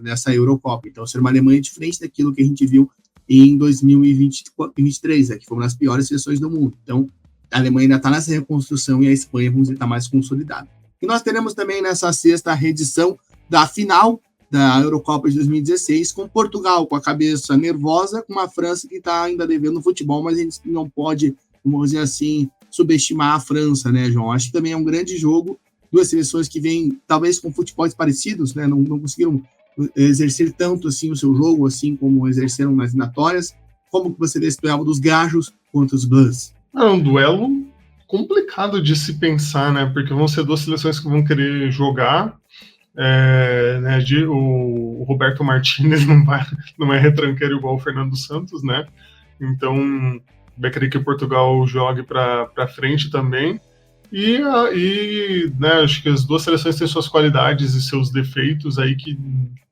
nessa Eurocopa. Então, ser uma Alemanha diferente daquilo que a gente viu em 2023, que foi uma das piores seleções do mundo. Então, a Alemanha ainda está nessa reconstrução e a Espanha, vamos dizer, está mais consolidada. E nós teremos também nessa sexta reedição da final da Eurocopa de 2016, com Portugal com a cabeça nervosa, com uma França que está ainda devendo no futebol, mas a gente não pode, vamos dizer assim, subestimar a França, né, João? Acho que também é um grande jogo, duas seleções que vêm, talvez, com futebols parecidos, né, não conseguiram exercer tanto assim o seu jogo, assim como exerceram nas eliminatórias. Como que você vê esse duelo dos gajos contra os Blues? É um duelo complicado de se pensar, né, porque vão ser duas seleções que vão querer jogar. Né, o Roberto Martínez não é retranqueiro igual o Fernando Santos, né? Então vai querer que Portugal jogue para frente também. E né, acho que as duas seleções têm suas qualidades e seus defeitos aí que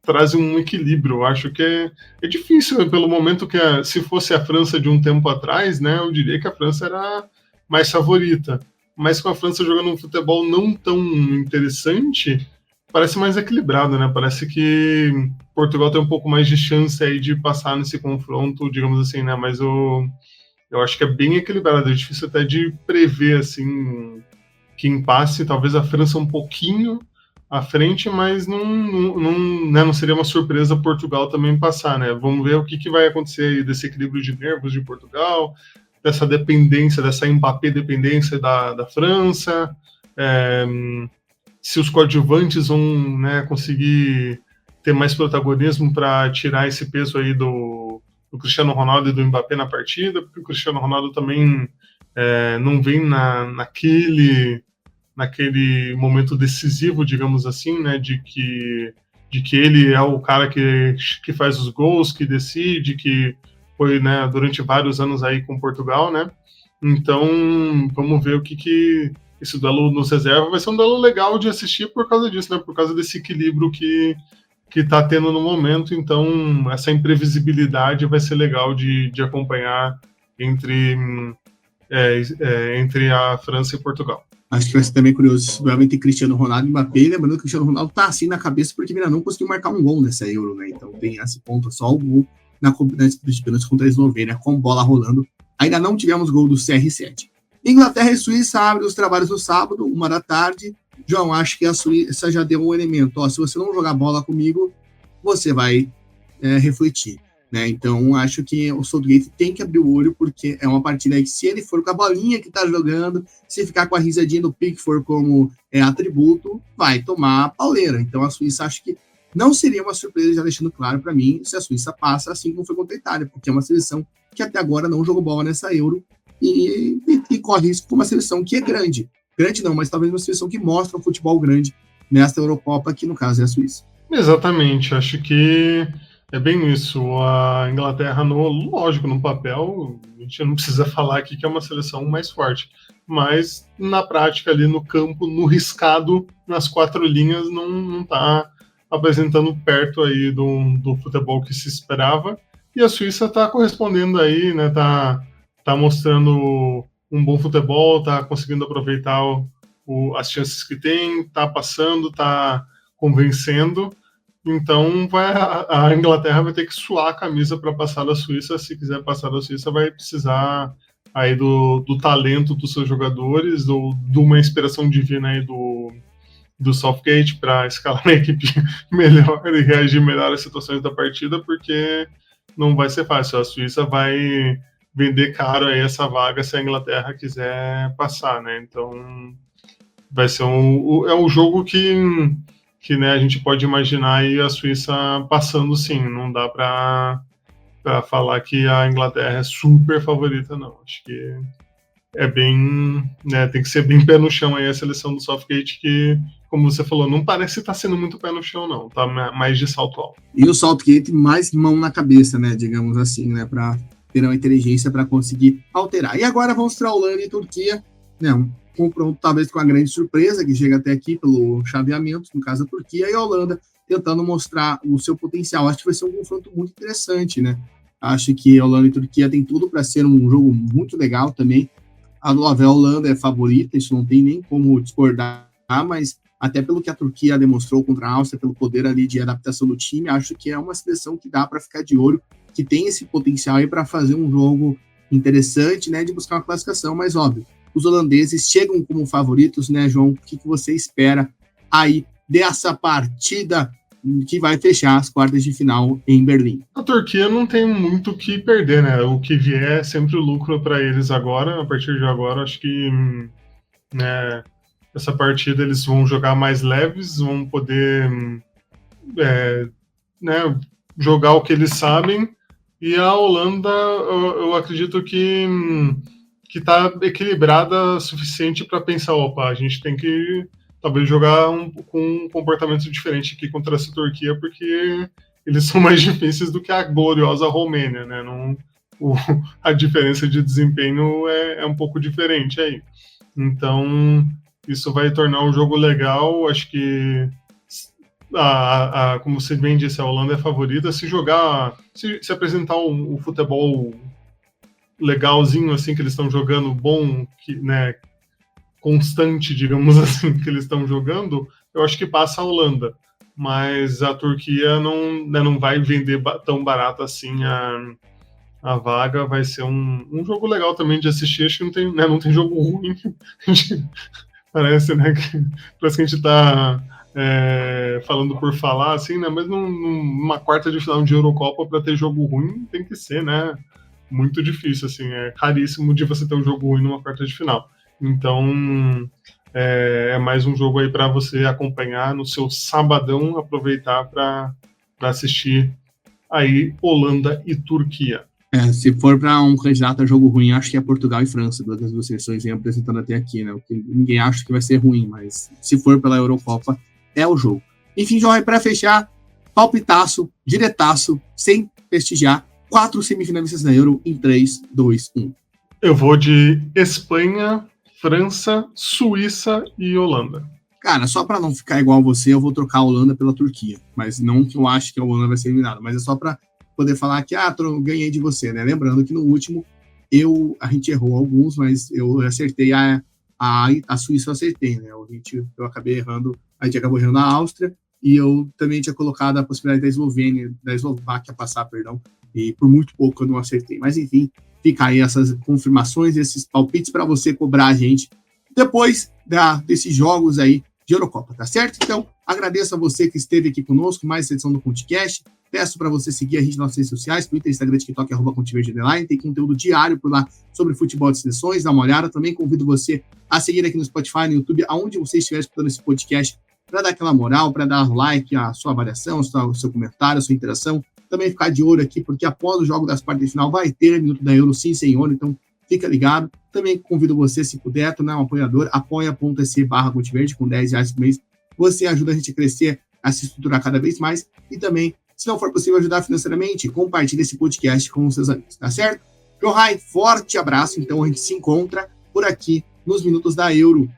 trazem um equilíbrio. Eu acho que é difícil, pelo momento que se fosse a França de um tempo atrás, né, eu diria que a França era mais favorita. Mas com a França jogando um futebol não tão interessante, parece mais equilibrado, né? Parece que Portugal tem um pouco mais de chance aí de passar nesse confronto, digamos assim, né? Mas eu acho que é bem equilibrado, é difícil até de prever, assim, quem passe. Talvez a França um pouquinho à frente, mas não seria uma surpresa Portugal também passar, né? Vamos ver o que vai acontecer aí desse equilíbrio de nervos de Portugal, dessa dependência, dessa Mbappé dependência da França, se os coadjuvantes vão, né, conseguir ter mais protagonismo para tirar esse peso aí do Cristiano Ronaldo e do Mbappé na partida, porque o Cristiano Ronaldo também não vem naquele momento decisivo, digamos assim, né, de que ele é o cara que faz os gols, que decide, que foi, né, durante vários anos aí com Portugal, né? Então, vamos ver o que esse duelo nos reserva. Vai ser um duelo legal de assistir por causa disso, né? Por causa desse equilíbrio que tá tendo no momento. Então, essa imprevisibilidade vai ser legal de acompanhar entre a França e Portugal. Acho que vai ser também curioso esse duelo entre Cristiano Ronaldo e Mbappé. Lembrando que o Cristiano Ronaldo tá assim na cabeça porque ele ainda não conseguiu marcar um gol nessa Euro, né? Então tem esse ponto, só o gol na disputa dos pênaltis contra a Eslovênia, com bola rolando. Ainda não tivemos gol do CR7. Inglaterra e Suíça abrem os trabalhos no sábado, 13h. João, acho que a Suíça já deu um elemento. Ó, se você não jogar bola comigo, você vai refletir. Né? Então, acho que o Southgate tem que abrir o olho, porque é uma partida aí que, se ele for com a bolinha que tá jogando, se ficar com a risadinha do Pickford como atributo, vai tomar a pauleira. Então, a Suíça, acho que não seria uma surpresa, já deixando claro para mim, se a Suíça passa assim como foi contra a Itália, porque é uma seleção que até agora não jogou bola nessa Euro e corre risco com uma seleção que é grande. Grande não, mas talvez uma seleção que mostra um futebol grande nesta Eurocopa, que no caso é a Suíça. Exatamente, acho que é bem isso. A Inglaterra, lógico, no papel, a gente não precisa falar aqui que é uma seleção mais forte, mas na prática, ali no campo, no riscado, nas 4 linhas, não está apresentando perto aí do futebol que se esperava. E a Suíça está correspondendo aí, né? Tá mostrando um bom futebol, está conseguindo aproveitar as chances que tem, está passando, está convencendo. Então a Inglaterra vai ter que suar a camisa para passar da Suíça. Se quiser passar da Suíça, vai precisar aí do talento dos seus jogadores, de uma inspiração divina aí do Southgate para escalar a equipe melhor e reagir melhor às situações da partida, porque não vai ser fácil. A Suíça vai vender caro aí essa vaga se a Inglaterra quiser passar, né? Então vai ser um jogo que né, a gente pode imaginar aí a Suíça passando, sim. Não dá para falar que a Inglaterra é super favorita, não. Acho que é bem, né, tem que ser bem pé no chão aí a seleção do Southgate, que, como você falou, não parece estar sendo muito pé no chão, não. Tá mais de salto alto. E o Southgate mais mão na cabeça, né, digamos assim, né, para ter uma inteligência para conseguir alterar. E agora vamos para a Holanda e Turquia, né, um confronto talvez com a grande surpresa, que chega até aqui pelo chaveamento, no caso da Turquia, e a Holanda tentando mostrar o seu potencial. Acho que vai ser um confronto muito interessante, né? Acho que a Holanda e Turquia tem tudo para ser um jogo muito legal também. A Holanda é favorita, isso não tem nem como discordar, mas até pelo que a Turquia demonstrou contra a Áustria, pelo poder ali de adaptação do time, acho que é uma seleção que dá para ficar de olho, que tem esse potencial aí para fazer um jogo interessante, né, de buscar uma classificação, mas óbvio, os holandeses chegam como favoritos, né, João? O que você espera aí dessa partida que vai fechar as quartas de final em Berlim? A Turquia não tem muito o que perder, né? O que vier é sempre o lucro para eles agora. A partir de agora, acho que né, essa partida eles vão jogar mais leves, vão poder né, jogar o que eles sabem. E a Holanda, eu acredito que está equilibrada o suficiente para pensar, opa, a gente tem que talvez jogar com um comportamento diferente aqui contra essa Turquia, porque eles são mais difíceis do que a gloriosa Romênia, né? A diferença de desempenho é um pouco diferente aí. Então, isso vai tornar o jogo legal. Acho que, como você bem disse, a Holanda é favorita. Se jogar, se apresentar um futebol legalzinho, assim, que eles estão jogando, bom, né, constante, digamos assim, que eles estão jogando, eu acho que passa a Holanda. Mas a Turquia não vai vender tão barato assim a vaga. Vai ser um jogo legal também de assistir. Acho que não tem jogo ruim. Parece, né, parece que a gente está falando por falar, assim, né, mas numa quarta de final de Eurocopa, para ter jogo ruim, tem que ser, né, muito difícil, assim, é raríssimo de você ter um jogo ruim numa quarta de final. Então, é mais um jogo aí para você acompanhar no seu sabadão, aproveitar para assistir aí Holanda e Turquia. Se for para um candidato a jogo ruim, acho que é Portugal e França, duas das duas seleções vêm apresentando até aqui, né? Ninguém acha que vai ser ruim, mas se for pela Eurocopa, é o jogo. Enfim, João, para fechar, palpitaço, diretaço, sem prestigiar, 4 semifinalistas da Euro em 3, 2, 1. Eu vou de Espanha, França, Suíça e Holanda. Cara, só para não ficar igual você, eu vou trocar a Holanda pela Turquia. Mas não que eu ache que a Holanda vai ser eliminada, mas é só para poder falar que, ganhei de você, né? Lembrando que no último, a gente errou alguns, mas eu acertei a a Suíça eu acertei, né? Eu acabei errando, a gente acabou errando a Áustria, e eu também tinha colocado a possibilidade da Eslováquia passar, perdão, e por muito pouco eu não acertei. Mas enfim, fica aí essas confirmações, esses palpites para você cobrar a gente depois desses jogos aí de Eurocopa, tá certo? Então, agradeço a você que esteve aqui conosco, mais essa edição do Conticast. Peço para você seguir a gente nas redes sociais, Twitter, Instagram, TikTok, @ContiVerde_, tem conteúdo diário por lá sobre futebol de seleções, dá uma olhada. Também convido você a seguir aqui no Spotify, no YouTube, aonde você estiver escutando esse podcast, para dar aquela moral, para dar like, a sua avaliação, o seu comentário, a sua interação. Também ficar de olho aqui, porque após o jogo das quartas de final vai ter Minuto da Euro, sim, senhor, então fica ligado. Também convido você, se puder, tornar um apoiador, apoia.se/ContiVerde, com R$10 por mês. Você ajuda a gente a crescer, a se estruturar cada vez mais, e também, se não for possível ajudar financeiramente, compartilhe esse podcast com os seus amigos, tá certo? Johai, forte abraço. Então a gente se encontra por aqui nos Minutos da Euro,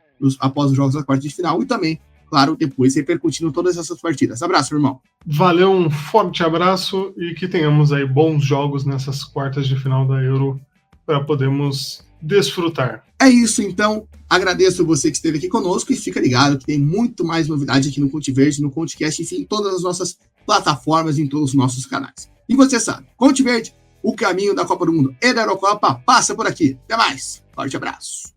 após os jogos da quarta de final, e também, claro, depois repercutindo todas essas partidas. Abraço, irmão. Valeu, um forte abraço e que tenhamos aí bons jogos nessas quartas de final da Euro para podermos desfrutar. É isso, então. Agradeço você que esteve aqui conosco e fica ligado que tem muito mais novidade aqui no ContiVerde, no ContiCast, enfim, em todas as nossas plataformas, em todos os nossos canais. E você sabe, ContiVerde, o caminho da Copa do Mundo e da Eurocopa passa por aqui. Até mais. Forte abraço.